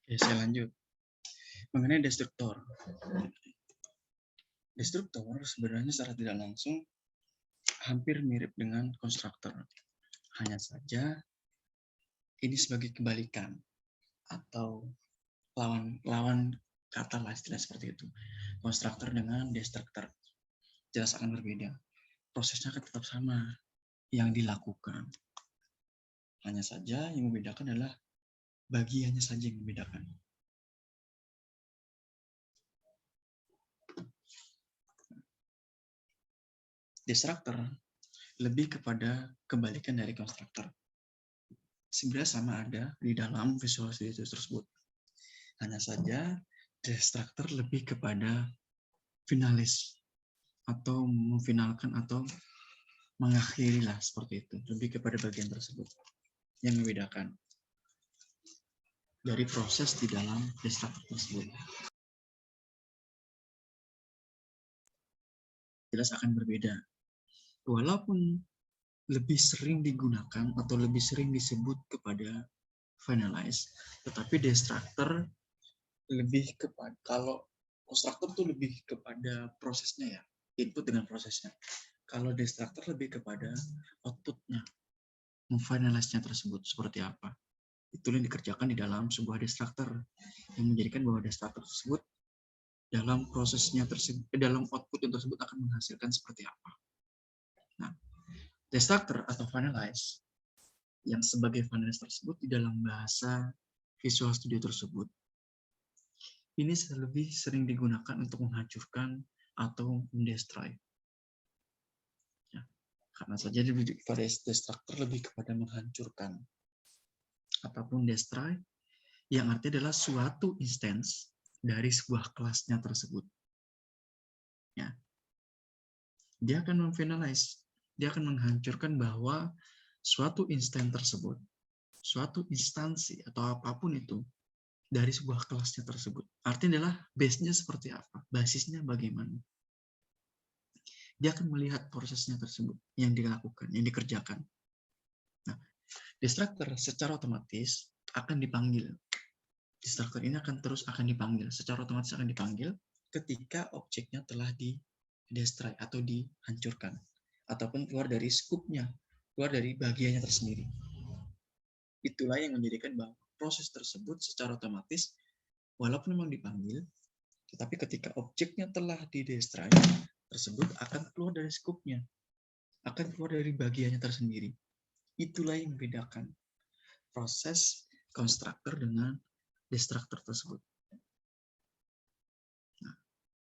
Oke, saya lanjut. Mengenai destruktor. Destruktor sebenarnya secara tidak langsung hampir mirip dengan konstruktor. Hanya saja ini sebagai kebalikan atau lawan kata lah, istilah seperti itu. Konstruktor dengan destruktor jelas akan berbeda. Prosesnya akan tetap sama yang dilakukan. Hanya saja yang membedakan adalah bagiannya saja yang membedakan. Destruktor lebih kepada kebalikan dari konstruktor. Sebenarnya sama ada di dalam Visual Studio tersebut. Hanya saja destruktor lebih kepada finalis atau memfinalkan atau mengakhiri lah seperti itu. Lebih kepada bagian tersebut yang membedakan dari proses di dalam destruktor tersebut. Jelas akan berbeda. Walaupun lebih sering digunakan atau lebih sering disebut kepada finalize, tetapi destructor lebih kepada, kalau konstruktor tuh lebih kepada prosesnya ya, input dengan prosesnya. Kalau destructor lebih kepada outputnya, memfinalize-nya tersebut seperti apa. Itu yang dikerjakan di dalam sebuah destructor yang menjadikan bahwa destructor tersebut dalam prosesnya tersebut, dalam output yang tersebut akan menghasilkan seperti apa. Nah, destructor atau finalize yang sebagai finalize tersebut di dalam bahasa Visual Studio tersebut ini lebih sering digunakan untuk menghancurkan atau mendestroy. Ya, karena saja pada destructor lebih kepada menghancurkan ataupun destroy, yang artinya adalah suatu instance dari sebuah kelasnya tersebut. Ya, dia akan memfinalize, dia akan menghancurkan bahwa suatu instance tersebut, suatu instansi atau apapun itu dari sebuah kelasnya tersebut. Artinya adalah base-nya seperti apa, basisnya bagaimana. Dia akan melihat prosesnya tersebut yang dilakukan, yang dikerjakan. Nah, destructor secara otomatis akan dipanggil. Destructor ini akan dipanggil, secara otomatis akan dipanggil ketika objeknya telah di-destroy atau dihancurkan, ataupun keluar dari scope-nya, keluar dari bagiannya tersendiri. Itulah yang menjadikan bahwa proses tersebut secara otomatis, walaupun memang dipanggil, tetapi ketika objeknya telah di-destroy, tersebut akan keluar dari scope-nya, akan keluar dari bagiannya tersendiri. Itulah yang membedakan proses konstruktor dengan destruktor tersebut. Nah,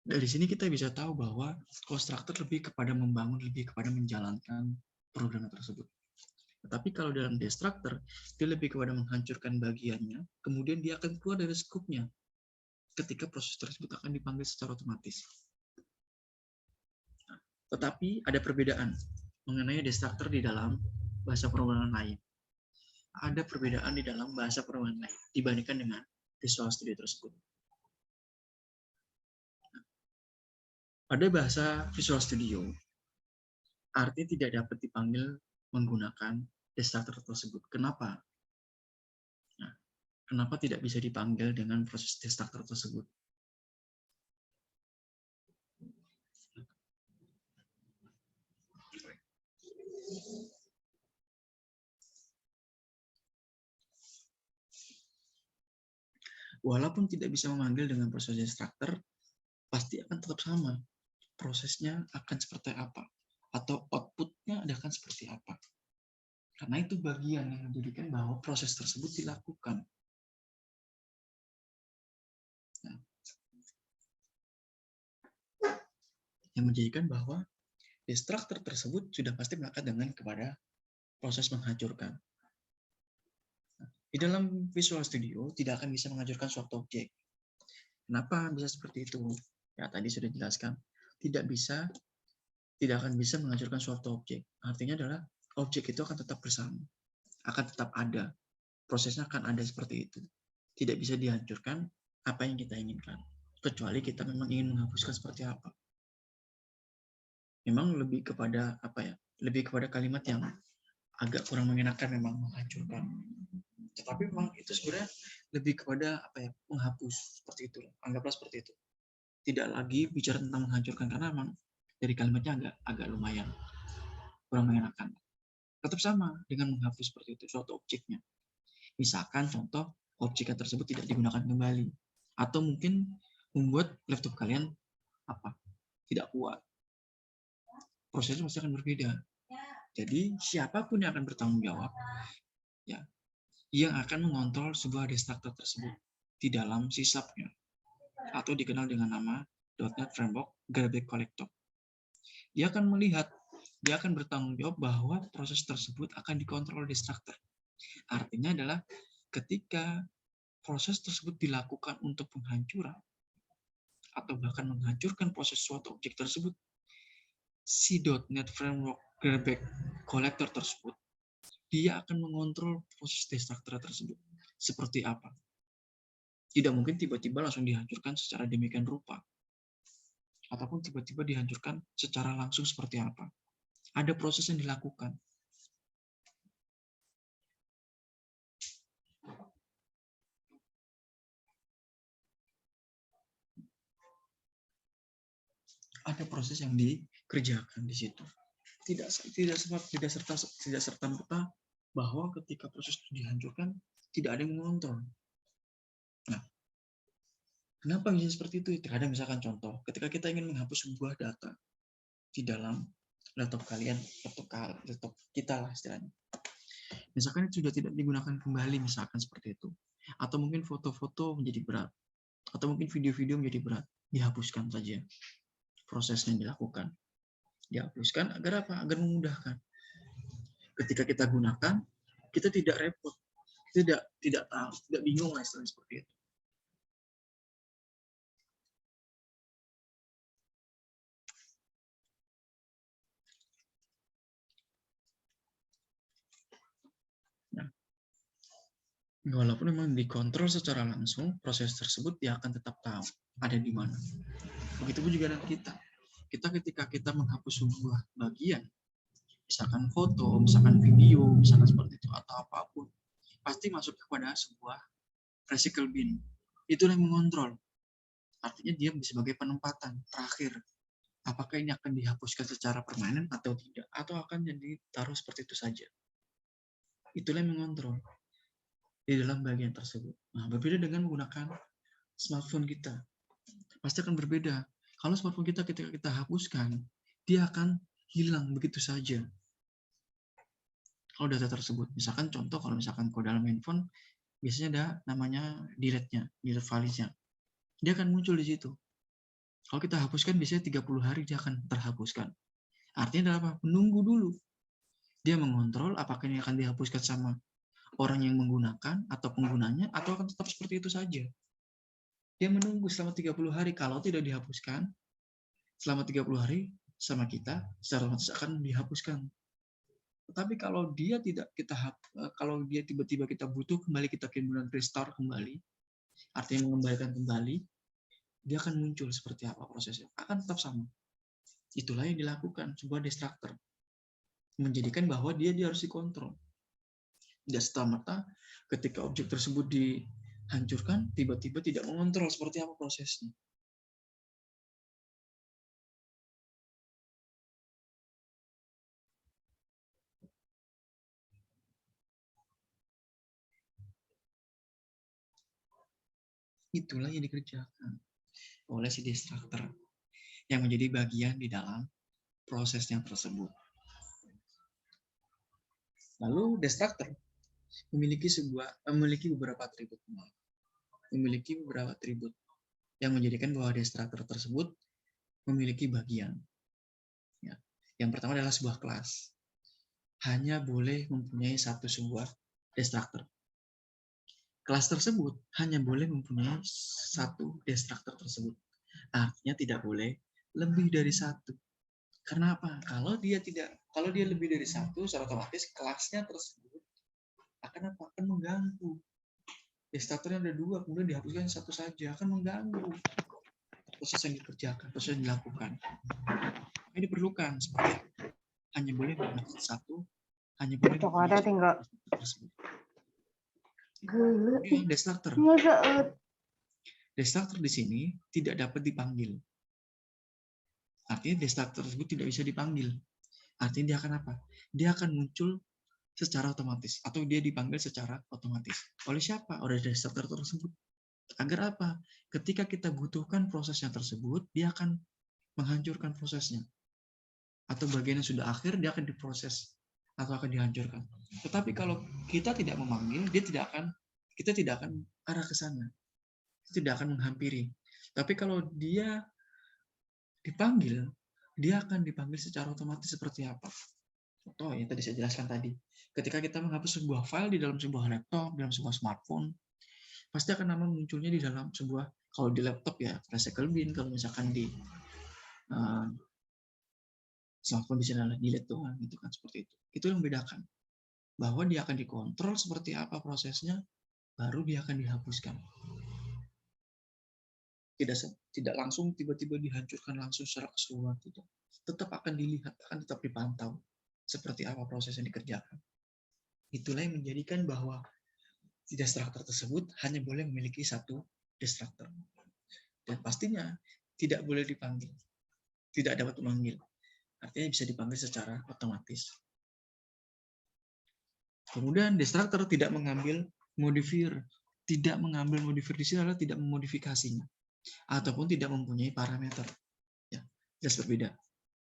dari sini kita bisa tahu bahwa konstruktor lebih kepada membangun, lebih kepada menjalankan program tersebut. Tetapi kalau dalam destruktor, dia lebih kepada menghancurkan bagiannya, kemudian dia akan keluar dari scope-nya ketika proses tersebut akan dipanggil secara otomatis. Nah, tetapi ada perbedaan mengenai destruktor di dalam bahasa pemrograman lain. Ada perbedaan di dalam bahasa pemrograman lain dibandingkan dengan Visual Studio tersebut. Pada bahasa Visual Studio, arti tidak dapat dipanggil menggunakan destruktor tersebut. Kenapa? Nah, kenapa tidak bisa dipanggil dengan proses destruktor tersebut? Walaupun tidak bisa memanggil dengan proses destruktor, pasti akan tetap sama. Prosesnya akan seperti apa? Atau outputnya akan seperti apa? Karena itu bagian yang menjadikan bahwa proses tersebut dilakukan. Nah, yang menjadikan bahwa destruktor tersebut sudah pasti melekat dengan kepada proses menghancurkan. Di dalam Visual Studio tidak akan bisa menghancurkan suatu objek. Kenapa bisa seperti itu? Ya tadi sudah dijelaskan. Tidak akan bisa menghancurkan suatu objek. Artinya adalah objek itu akan tetap bersama, akan tetap ada. Prosesnya akan ada seperti itu. Tidak bisa dihancurkan apa yang kita inginkan. Kecuali kita memang ingin menghapuskan seperti apa. Memang lebih kepada apa ya? Lebih kepada kalimat yang agak kurang mengenakan memang menghancurkan. Tetapi memang itu sebenarnya lebih kepada menghapus seperti itu. Anggaplah seperti itu. Tidak lagi bicara tentang menghancurkan karena memang dari kalimatnya agak lumayan kurang mengenakan. Tetap sama dengan menghapus seperti itu suatu objeknya. Misalkan contoh objeknya tersebut tidak digunakan kembali atau mungkin membuat laptop kalian tidak kuat. Prosesnya pasti akan berbeda. Jadi siapapun yang akan bertanggung jawab ya yang akan mengontrol sebuah destructor tersebut di dalam sysubnya atau dikenal dengan nama .NET Framework Garbage Collector. Dia akan melihat, dia akan bertanggung jawab bahwa proses tersebut akan dikontrol destructor. Artinya adalah ketika proses tersebut dilakukan untuk penghancuran atau bahkan menghancurkan proses suatu objek tersebut, si .NET Framework Garbage Collector tersebut dia akan mengontrol proses destructor tersebut seperti apa. Tidak mungkin tiba-tiba langsung dihancurkan secara demikian rupa. Ataupun tiba-tiba dihancurkan secara langsung seperti apa. Ada proses yang dilakukan. Ada proses yang dikerjakan di situ. Tidak serta-merta bahwa ketika proses itu dihancurkan tidak ada yang mengontrol. Nah, kenapa bisa seperti itu? Terkadang misalkan contoh, ketika kita ingin menghapus sebuah data di dalam laptop kalian, laptop kita lah istilahnya. Misalkan itu sudah tidak digunakan kembali, misalkan seperti itu. Atau mungkin foto-foto menjadi berat. Atau mungkin video-video menjadi berat. Dihapuskan saja prosesnya dilakukan. Dihapuskan agar apa? Agar memudahkan. Ketika kita gunakan, kita tidak repot. Tidak tahu, tidak bingung lah istilahnya seperti itu. Nah, walaupun memang dikontrol secara langsung, proses tersebut dia akan tetap tahu ada di mana. Begitupun juga dengan kita. Ketika kita menghapus sebuah bagian, misalkan foto, misalkan video, misalkan seperti itu, atau apapun, pasti masuk kepada sebuah recycle bin. Itulah yang mengontrol. Artinya dia sebagai penempatan terakhir. Apakah ini akan dihapuskan secara permanen atau tidak, atau akan jadi taruh seperti itu saja. Itulah yang mengontrol di dalam bagian tersebut. Nah, berbeda dengan menggunakan smartphone kita. Pasti akan berbeda. Kalau smartphone kita ketika kita hapuskan, dia akan hilang begitu saja. Kalau data tersebut, misalkan contoh, kalau dalam handphone, biasanya ada namanya delete filesnya. Dia akan muncul di situ. Kalau kita hapuskan, biasanya 30 hari dia akan terhapuskan. Artinya adalah apa? Menunggu dulu. Dia mengontrol apakah ini akan dihapuskan sama orang yang menggunakan atau penggunanya, atau akan tetap seperti itu saja. Dia menunggu selama 30 hari. Kalau tidak dihapuskan, selama 30 hari sama kita, secara otomatis akan dihapuskan. Tetapi kalau dia tiba-tiba kita butuh kembali, kita kemudian restore kembali, artinya mengembalikan kembali, dia akan muncul seperti apa prosesnya. Akan tetap sama. Itulah yang dilakukan sebuah destructor. Menjadikan bahwa dia harus dikontrol. Tidak serta-merta ketika objek tersebut dihancurkan, tiba-tiba tidak mengontrol seperti apa prosesnya. Itulah yang dikerjakan oleh si destructor yang menjadi bagian di dalam prosesnya tersebut. Lalu destructor memiliki beberapa atribut. Memiliki beberapa atribut yang menjadikan bahwa destructor tersebut memiliki bagian. Ya. Yang pertama adalah sebuah kelas. Hanya boleh mempunyai sebuah destructor. Kelas tersebut hanya boleh mempunyai satu destructor tersebut. Artinya tidak boleh lebih dari satu. Karena apa? Kalau dia lebih dari satu, secara otomatis kelasnya tersebut akan mengganggu. Destructornya ada dua, kemudian dihapuskan satu saja, akan mengganggu proses yang dikerjakan, proses yang dilakukan. Ini diperlukan seperti hanya boleh menggunakan satu, hanya boleh Coklatnya tinggal. tersebut. Destructor. Destructor di sini tidak dapat dipanggil. Artinya destructor tersebut tidak bisa dipanggil. Artinya dia akan apa? Dia akan muncul secara otomatis atau dia dipanggil secara otomatis. Oleh siapa? Oleh destructor tersebut. Agar apa? Ketika kita butuhkan prosesnya tersebut, dia akan menghancurkan prosesnya. Atau bagian yang sudah akhir, dia akan diproses atau akan dihancurkan. Tetapi kalau kita tidak memanggil, kita tidak akan arah ke sana. Tidak akan menghampiri. Tapi kalau dia dipanggil, dia akan dipanggil secara otomatis seperti apa? Contoh yang tadi saya jelaskan tadi. Ketika kita menghapus sebuah file di dalam sebuah laptop, dalam sebuah smartphone, pasti akan nama munculnya di dalam sebuah, kalau di laptop ya recycle bin, kalau misalkan di smartphone bisa delete doang, gitu kan, seperti itu. Itu yang membedakan. Bahwa dia akan dikontrol seperti apa prosesnya, baru dia akan dihapuskan. Tidak langsung tiba-tiba dihancurkan langsung secara keseluruhan, tidak. Tetap akan dilihat, akan tetap dipantau seperti apa proses yang dikerjakan. Itulah yang menjadikan bahwa destructor tersebut hanya boleh memiliki satu destructor. Dan pastinya tidak boleh dipanggil. Tidak dapat memanggil. Artinya bisa dipanggil secara otomatis. Kemudian destructor tidak mengambil modifier. Tidak mengambil modifier di sini adalah tidak memodifikasinya. Ataupun tidak mempunyai parameter. Ya, jelas berbeda.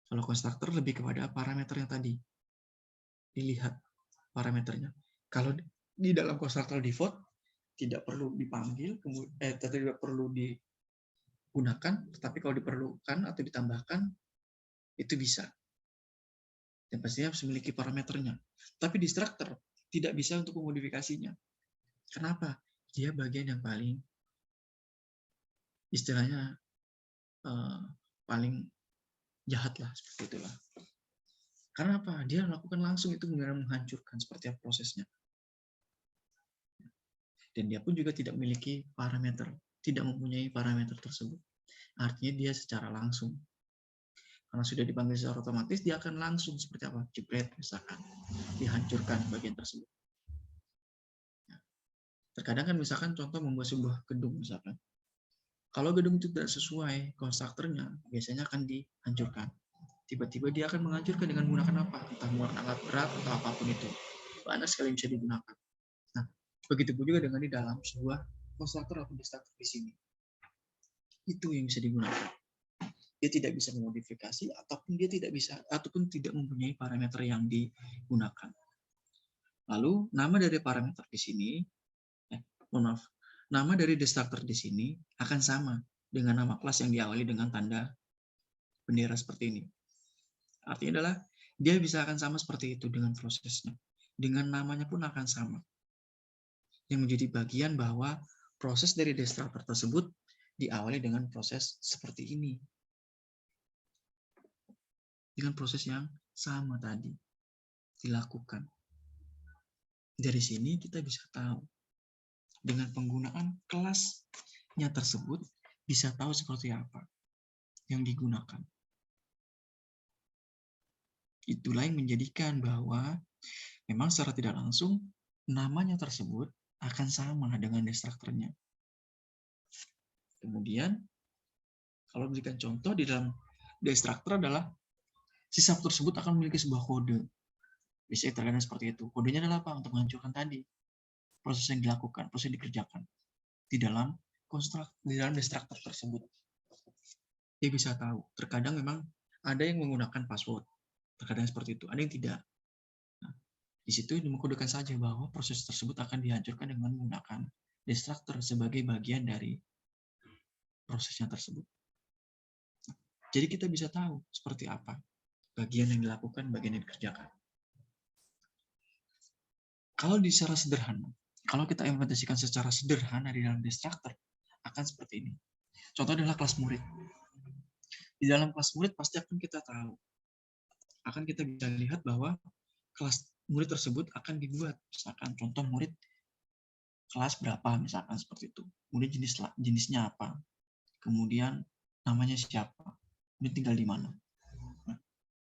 Kalau konstruktor lebih kepada parameter yang tadi. Dilihat parameternya. Kalau di dalam konstruktor default tidak perlu dipanggil, tidak perlu digunakan, tetapi kalau diperlukan atau ditambahkan itu bisa. Dan pastinya harus memiliki parameternya. Tapi destructor tidak bisa untuk memodifikasinya. Kenapa? Dia bagian yang paling istilahnya paling jahat lah, seperti itulah. Karena apa? Dia melakukan langsung itu benar-benar menghancurkan seperti apa prosesnya. Dan dia pun juga tidak memiliki parameter, tidak mempunyai parameter tersebut. Artinya dia secara langsung. Karena sudah dipanggil secara otomatis, dia akan langsung seperti apa? Jebret misalkan, dihancurkan bagian tersebut. Terkadang kan misalkan contoh membuat sebuah gedung misalkan. Kalau gedung itu tidak sesuai konstruktornya, biasanya akan dihancurkan. Tiba-tiba dia akan menghancurkan dengan menggunakan apa? Entah menggunakan alat berat atau apapun itu. Banyak sekali bisa digunakan. Nah, begitu pun juga dengan di dalam sebuah konstruktor atau destruktor di sini. Itu yang bisa digunakan. Dia tidak bisa memodifikasi ataupun dia tidak bisa ataupun tidak mempunyai parameter yang digunakan. Lalu nama dari parameter di sini, nama dari destruktor di sini akan sama dengan nama kelas yang diawali dengan tanda bendera seperti ini. Artinya adalah dia bisa akan sama seperti itu dengan prosesnya. Dengan namanya pun akan sama. Yang menjadi bagian bahwa proses dari destruktor tersebut diawali dengan proses seperti ini. Dengan proses yang sama tadi dilakukan. Dari sini kita bisa tahu dengan penggunaan kelasnya tersebut bisa tahu seperti apa yang digunakan. Itulah yang menjadikan bahwa memang secara tidak langsung namanya tersebut akan sama dengan destruktornya. Kemudian kalau berikan contoh di dalam destruktor adalah si sub tersebut akan memiliki sebuah kode. Bisa terkadang seperti itu. Kodenya adalah apa? Untuk menghancurkan tadi. Proses yang dilakukan, proses yang dikerjakan di dalam destruktor tersebut. Dia bisa tahu. Terkadang memang ada yang menggunakan password. Terkadang seperti itu. Ada yang tidak. Nah, di situ mengkodekan saja bahwa proses tersebut akan dihancurkan dengan menggunakan destruktor sebagai bagian dari prosesnya tersebut. Jadi kita bisa tahu seperti apa bagian yang dilakukan, bagian yang dikerjakan. Kalau secara sederhana, kalau kita implementasikan secara sederhana di dalam destruktor, akan seperti ini. Contoh adalah kelas murid. Di dalam kelas murid pasti akan kita tahu. Akan kita bisa lihat bahwa kelas murid tersebut akan dibuat. Misalkan contoh murid kelas berapa, misalkan seperti itu. Kemudian jenisnya apa. Kemudian namanya siapa. Kemudian tinggal di mana.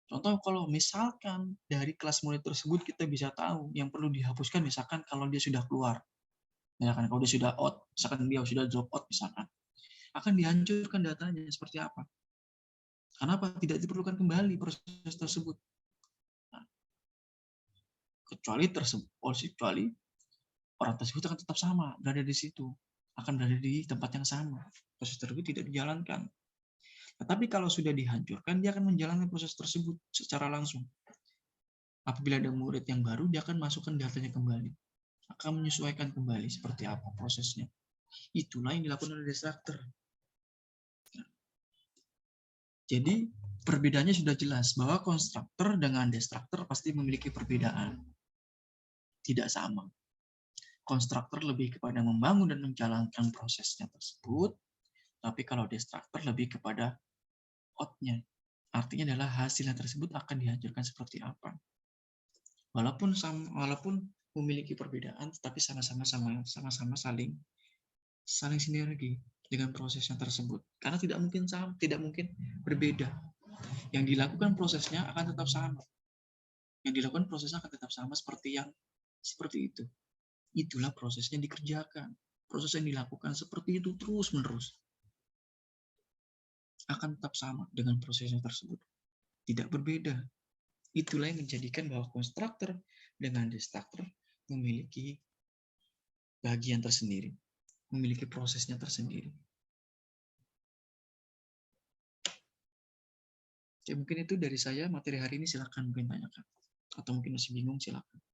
Contoh kalau misalkan dari kelas murid tersebut kita bisa tahu yang perlu dihapuskan misalkan kalau dia sudah keluar. Misalkan kalau dia sudah out, misalkan dia sudah drop out, misalkan akan dihancurkan datanya seperti apa. Kenapa? Tidak diperlukan kembali proses tersebut. Nah, kecuali orang tersebut akan tetap sama, berada di situ, akan berada di tempat yang sama. Proses tersebut tidak dijalankan. Tetapi kalau sudah dihancurkan, dia akan menjalankan proses tersebut secara langsung. Apabila ada murid yang baru, dia akan masukkan datanya kembali, akan menyesuaikan kembali seperti apa prosesnya. Itulah yang dilakukan oleh destructor. Jadi perbedaannya sudah jelas bahwa konstruktor dengan destruktor pasti memiliki perbedaan. Tidak sama. Konstruktor lebih kepada membangun dan menjalankan prosesnya tersebut, tapi kalau destruktor lebih kepada outnya. Artinya adalah hasilnya tersebut akan dihancurkan seperti apa. Walaupun memiliki perbedaan, tetapi sama-sama saling sinergi dengan prosesnya tersebut. Karena tidak mungkin berbeda. Yang dilakukan prosesnya akan tetap sama. Yang dilakukan prosesnya akan tetap sama seperti itu. Itulah prosesnya dikerjakan. Proses yang dilakukan seperti itu terus-menerus. Akan tetap sama dengan prosesnya tersebut. Tidak berbeda. Itulah yang menjadikan bahwa konstruktor dengan destruktor memiliki bagian tersendiri. Memiliki prosesnya tersendiri. Ya, mungkin itu dari saya. Materi hari ini silakan mungkin tanyakan. Atau mungkin masih bingung, silakan.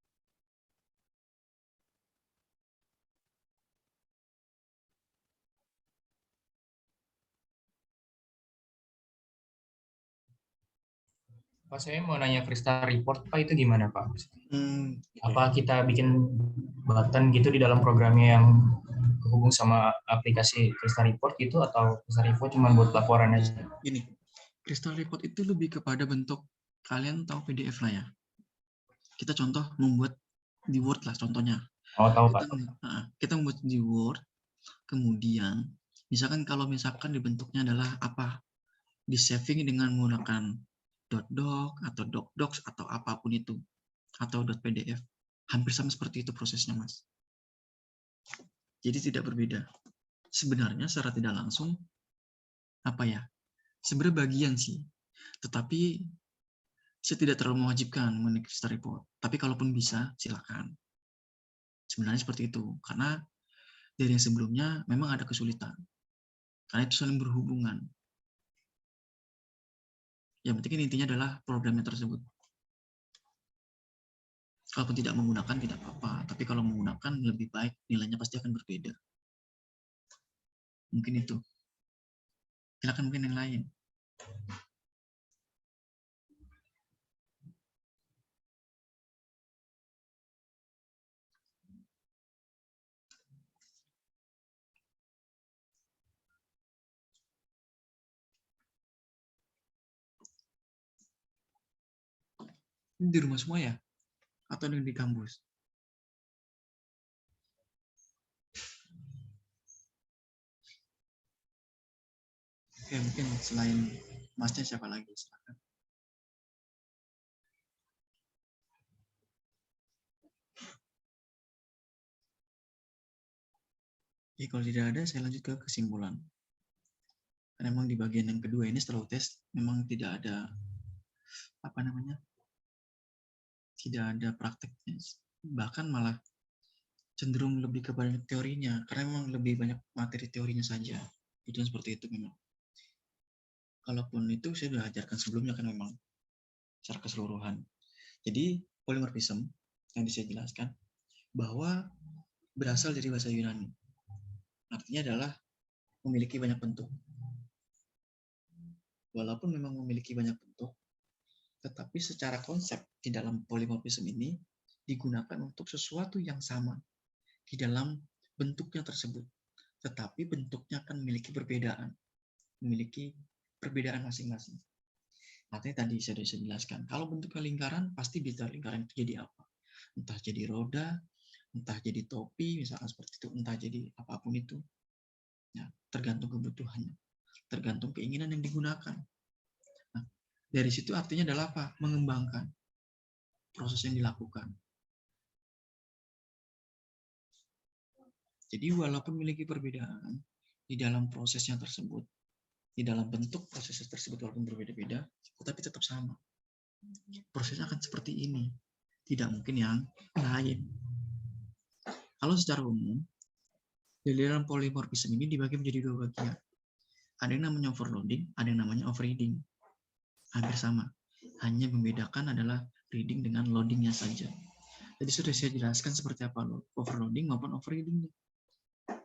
Pak, saya mau nanya Crystal Report, Pak, itu gimana, Pak? Apa Oke. kita bikin button gitu di dalam programnya yang terhubung sama aplikasi Crystal Report gitu, atau Crystal Report cuma buat laporan aja? Gini, Crystal Report itu lebih kepada bentuk, kalian tahu PDF lah ya. Kita contoh membuat di Word lah contohnya. Oh, tahu, Pak. Kita membuat di Word, kemudian misalkan di bentuknya adalah apa? Di saving dengan menggunakan .doc atau .docdocs atau apapun itu, atau .pdf. Hampir sama seperti itu prosesnya, Mas. Jadi tidak berbeda. Sebenarnya secara tidak langsung, sebenarnya bagian sih. Tetapi saya tidak terlalu mewajibkan mengenai Crystal Report. Tapi kalaupun bisa, silakan. Sebenarnya seperti itu. Karena dari yang sebelumnya memang ada kesulitan. Karena itu saling berhubungan. Yang penting intinya adalah programnya tersebut. Kalaupun tidak menggunakan, tidak apa-apa. Tapi kalau menggunakan, lebih baik. Nilainya pasti akan berbeda. Mungkin itu. Silakan mungkin yang lain. Ini di rumah semua ya? Atau yang di kampus? Oke, mungkin selain Masnya siapa lagi? Silakan. Jadi kalau tidak ada, saya lanjut ke kesimpulan. Karena memang di bagian yang kedua ini setelah tes, memang tidak ada tidak ada prakteknya. Bahkan malah cenderung lebih kepada teorinya, karena memang lebih banyak materi teorinya saja. Itu seperti itu memang. Kalaupun itu saya sudah ajarkan sebelumnya kan memang secara keseluruhan. Jadi polymorphism yang saya jelaskan bahwa berasal dari bahasa Yunani. Artinya adalah memiliki banyak bentuk. Walaupun memang memiliki banyak bentuk, tetapi secara konsep di dalam polymorphism ini digunakan untuk sesuatu yang sama di dalam bentuknya tersebut. Tetapi bentuknya akan memiliki perbedaan masing-masing. Artinya tadi saya sudah jelaskan, kalau bentuknya lingkaran, pasti bisa lingkaran itu jadi apa? Entah jadi roda, entah jadi topi, misalkan seperti itu, entah jadi apapun itu. Ya, tergantung kebutuhannya, tergantung keinginan yang digunakan. Nah, dari situ artinya adalah apa? Mengembangkan proses yang dilakukan. Jadi walaupun memiliki perbedaan di dalam prosesnya tersebut, di dalam bentuk prosesnya tersebut walaupun berbeda-beda, tetapi tetap sama. Prosesnya akan seperti ini, tidak mungkin yang lain. Kalau secara umum, di dalam polimorfisme ini dibagi menjadi dua bagian. Ada yang namanya overloading, ada yang namanya overreading. Hampir sama, hanya membedakan adalah reading dengan loadingnya saja. Jadi sudah saya jelaskan seperti apa overloading maupun overreading.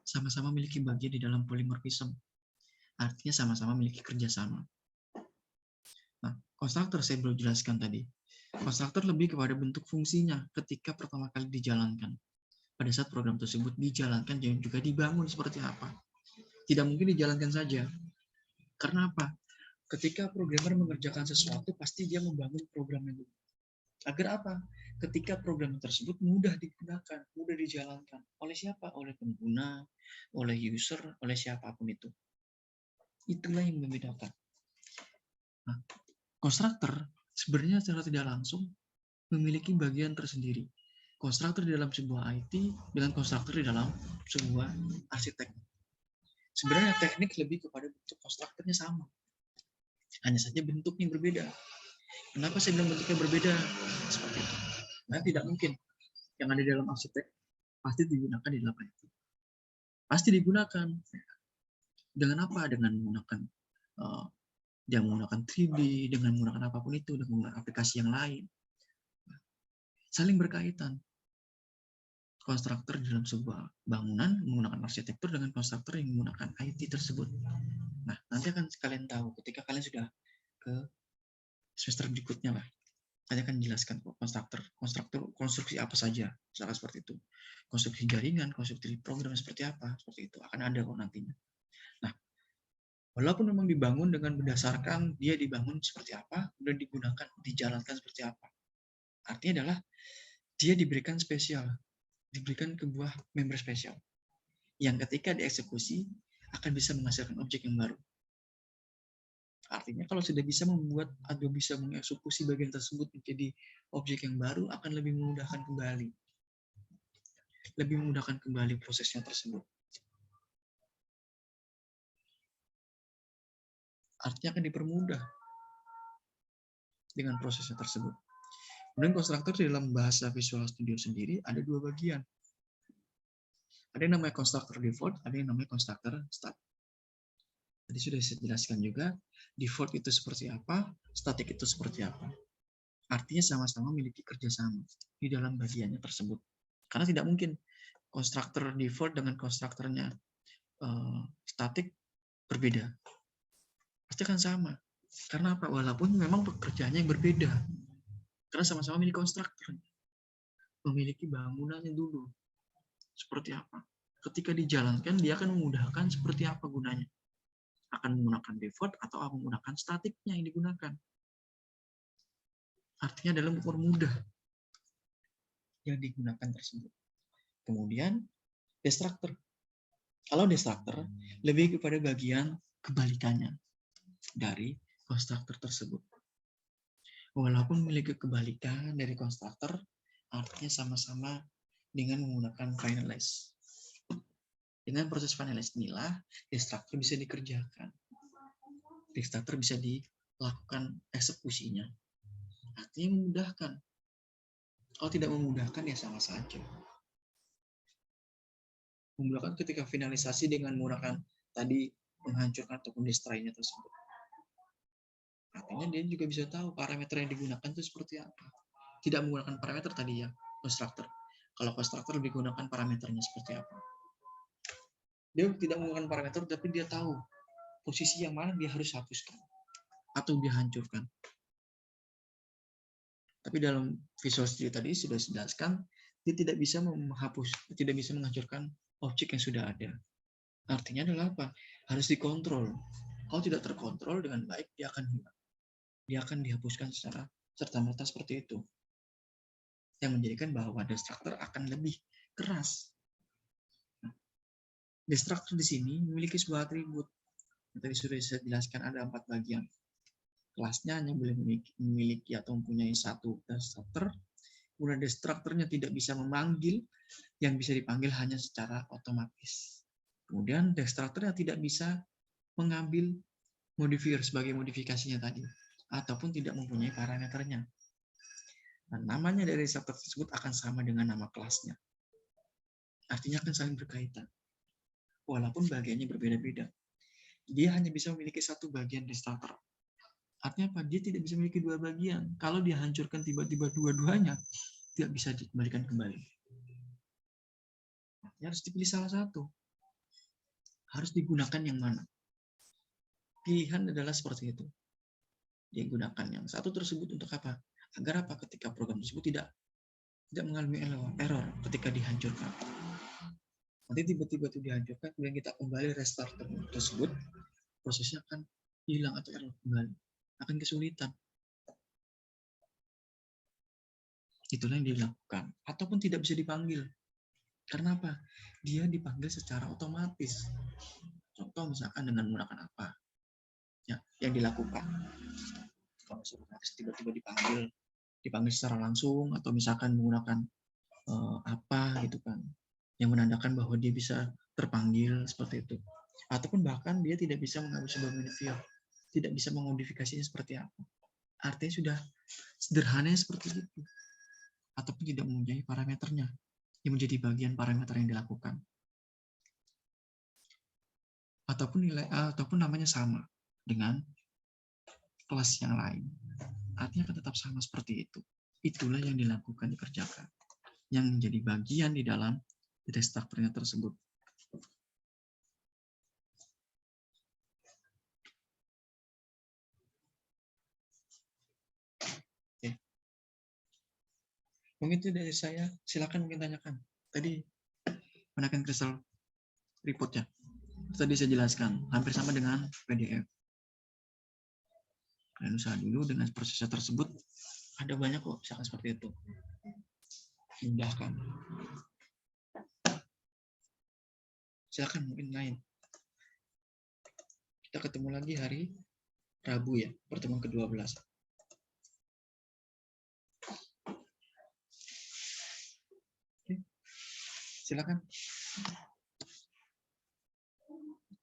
Sama-sama memiliki bagian di dalam polimorfisme. Artinya sama-sama memiliki kerjasama. Nah, konstruktor saya belum jelaskan tadi. Konstruktor lebih kepada bentuk fungsinya ketika pertama kali dijalankan. Pada saat program tersebut dijalankan dan juga dibangun seperti apa. Tidak mungkin dijalankan saja. Karena apa? Ketika programmer mengerjakan sesuatu, pasti dia membangun programnya dulu. Agar apa? Ketika program tersebut mudah digunakan, mudah dijalankan. Oleh siapa? Oleh pengguna, oleh user, oleh siapapun itu. Itulah yang membedakan. Nah, konstruktor sebenarnya secara tidak langsung memiliki bagian tersendiri. Konstruktor di dalam sebuah IT dengan konstruktor di dalam sebuah arsitek. Sebenarnya teknik lebih kepada bentuk konstruktornya sama. Hanya saja bentuknya berbeda. Kenapa saya bilang bentuknya berbeda? Seperti itu. Nah, tidak mungkin yang ada di dalam arsitek pasti digunakan di dalam IT. Pasti digunakan. Dengan apa? Dengan menggunakan dia menggunakan 3D, dengan menggunakan apapun itu, dengan menggunakan aplikasi yang lain. Saling berkaitan. Konstruktor dalam sebuah bangunan menggunakan arsitektur dengan konstruktor yang menggunakan IT tersebut. Nah, nanti akan kalian tahu ketika kalian sudah ke semester berikutnya lah. Kalian akan jelaskan konstruktor konstruksi apa saja, misalkan seperti itu. Konstruksi jaringan, konstruksi program seperti apa, seperti itu akan ada kok nantinya. Nah, walaupun memang dibangun dengan berdasarkan dia dibangun seperti apa, kemudian digunakan, dijalankan seperti apa. Artinya adalah dia diberikan spesial, diberikan sebuah member spesial yang ketika dieksekusi akan bisa menghasilkan objek yang baru. Artinya kalau sudah bisa membuat atau bisa mengeksekusi bagian tersebut menjadi objek yang baru akan lebih memudahkan kembali. Lebih memudahkan kembali prosesnya tersebut. Artinya akan dipermudah dengan prosesnya tersebut. Kemudian konstruktor dalam bahasa Visual Studio sendiri ada dua bagian. Ada yang namanya konstruktor default, ada yang namanya konstruktor static. Tadi sudah saya jelaskan juga, default itu seperti apa, static itu seperti apa. Artinya sama-sama memiliki kerjasama di dalam bagiannya tersebut. Karena tidak mungkin konstruktor default dengan konstruktornya static berbeda. Pasti akan sama. Karena apa? Walaupun memang pekerjaannya yang berbeda. Karena sama-sama memiliki konstruktor. Memiliki bangunannya dulu. Seperti apa? Ketika dijalankan, dia akan memudahkan seperti apa gunanya. Akan menggunakan default atau menggunakan statiknya yang digunakan. Artinya dalam mempermudah yang digunakan tersebut. Kemudian, destructor. Kalau destructor, lebih kepada bagian kebalikannya dari konstruktor tersebut. Walaupun memiliki kebalikan dari konstruktor, artinya sama-sama dengan menggunakan finalize. Dengan proses finalize inilah destructor bisa dikerjakan. Destructor bisa dilakukan eksekusinya. Artinya memudahkan. Kalau tidak memudahkan ya sama saja. Memudahkan ketika finalisasi dengan menggunakan tadi menghancurkan ataupun destroy-nya tersebut. Artinya dia juga bisa tahu parameter yang digunakan itu seperti apa. Tidak menggunakan parameter tadi ya, konstruktor. Kalau konstruktor lebih gunakan parameternya seperti apa. Dia tidak menggunakan parameter, tapi dia tahu posisi yang mana dia harus hapuskan atau dia hancurkan. Tapi dalam Visual Studio tadi sudah dijelaskan, dia tidak bisa menghapus, tidak bisa menghancurkan objek yang sudah ada. Artinya adalah apa? Harus dikontrol. Kalau tidak terkontrol dengan baik, dia akan hilang. Dia akan dihapuskan secara serta-merta seperti itu. Yang menjadikan bahwa destructor akan lebih keras. Nah, destructor di sini memiliki sebuah atribut. Tadi sudah saya jelaskan ada 4 bagian. Kelasnya hanya boleh memiliki atau mempunyai 1 destructor Kemudian destrukturnya tidak bisa memanggil, yang bisa dipanggil hanya secara otomatis. Kemudian destrukturnya tidak bisa mengambil modifier sebagai modifikasinya tadi, ataupun tidak mempunyai parameternya. Nah, namanya dari destruktur tersebut akan sama dengan nama kelasnya. Artinya akan saling berkaitan. Walaupun bagiannya berbeda-beda. Dia hanya bisa memiliki satu bagian destruktur. Artinya apa? Dia tidak bisa memiliki dua bagian. Kalau dia hancurkan tiba-tiba dua-duanya, tidak bisa dikembalikan kembali. Ya, harus dipilih salah satu. Harus digunakan yang mana? Pilihan adalah seperti itu. Dia gunakan yang satu tersebut untuk apa? Agar apa? Ketika program tersebut tidak mengalami error ketika dihancurkan. Nanti tiba-tiba itu dihancurkan, kemudian kita kembali restart tersebut, prosesnya akan hilang atau error kembali. Akan kesulitan. Itulah yang dilakukan. Ataupun tidak bisa dipanggil. Karena apa? Dia dipanggil secara otomatis. Contoh misalkan dengan menggunakan apa? Ya, yang dilakukan. Kalau otomatis tiba-tiba dipanggil secara langsung, atau misalkan menggunakan apa gitu kan, yang menandakan bahwa dia bisa terpanggil seperti itu. Ataupun bahkan dia tidak bisa mengambil sebuah modifier, tidak bisa memodifikasinya seperti apa. Artinya sudah sederhananya seperti itu. Ataupun tidak mempunyai parameternya, yang menjadi bagian parameter yang dilakukan. Ataupun namanya sama dengan kelas yang lain. Artinya akan tetap sama seperti itu. Itulah yang dilakukan, dikerjakan. Yang menjadi bagian di dalam destrukturnya tersebut. Oke. Mungkin itu dari saya. Silakan mungkin tanyakan. Tadi menekan kristal report ya. Tadi saya jelaskan. Hampir sama dengan PDF. Kalian usaha dulu dengan prosesnya tersebut. Ada banyak kok, misalkan seperti itu. Mudahkan. Silakan mungkin lain. Kita ketemu lagi hari Rabu ya, pertemuan ke-12. Oke. Silakan.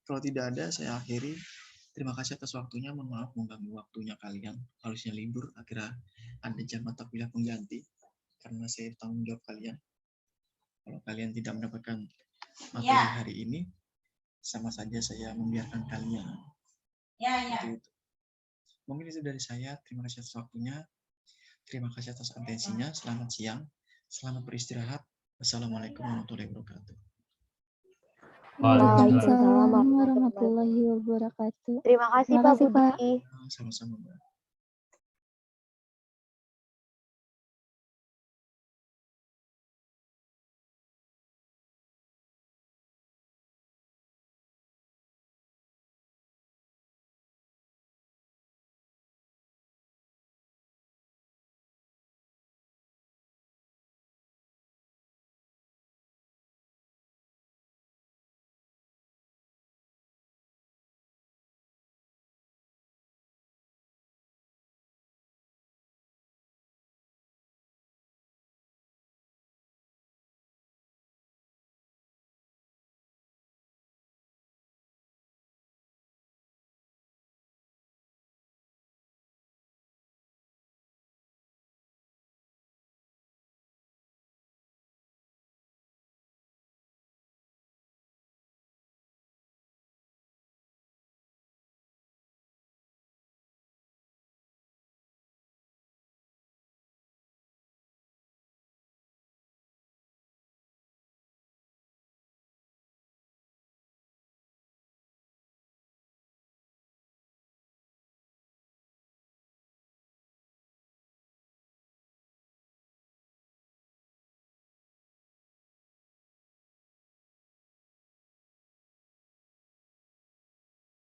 Kalau tidak ada, saya akhiri. Terima kasih atas waktunya. Mohon maaf mengganggu waktunya kalian. Harusnya libur, akhirnya ada jam mata kuliah pengganti. Karena saya tanggung jawab kalian. Kalau kalian tidak mendapatkan materi hari ini, sama saja saya membiarkan kalian. Seperti itu. Mungkin itu dari saya. Terima kasih atas waktunya. Terima kasih atas atensinya. Selamat siang. Selamat beristirahat. Wassalamualaikum warahmatullahi wabarakatuh. Waalaikumsalam Waalaikumsalam warahmatullahi wabarakatuh. Terima kasih Pak Terima kasih, Pak. Budi. Sama-sama, Mbak.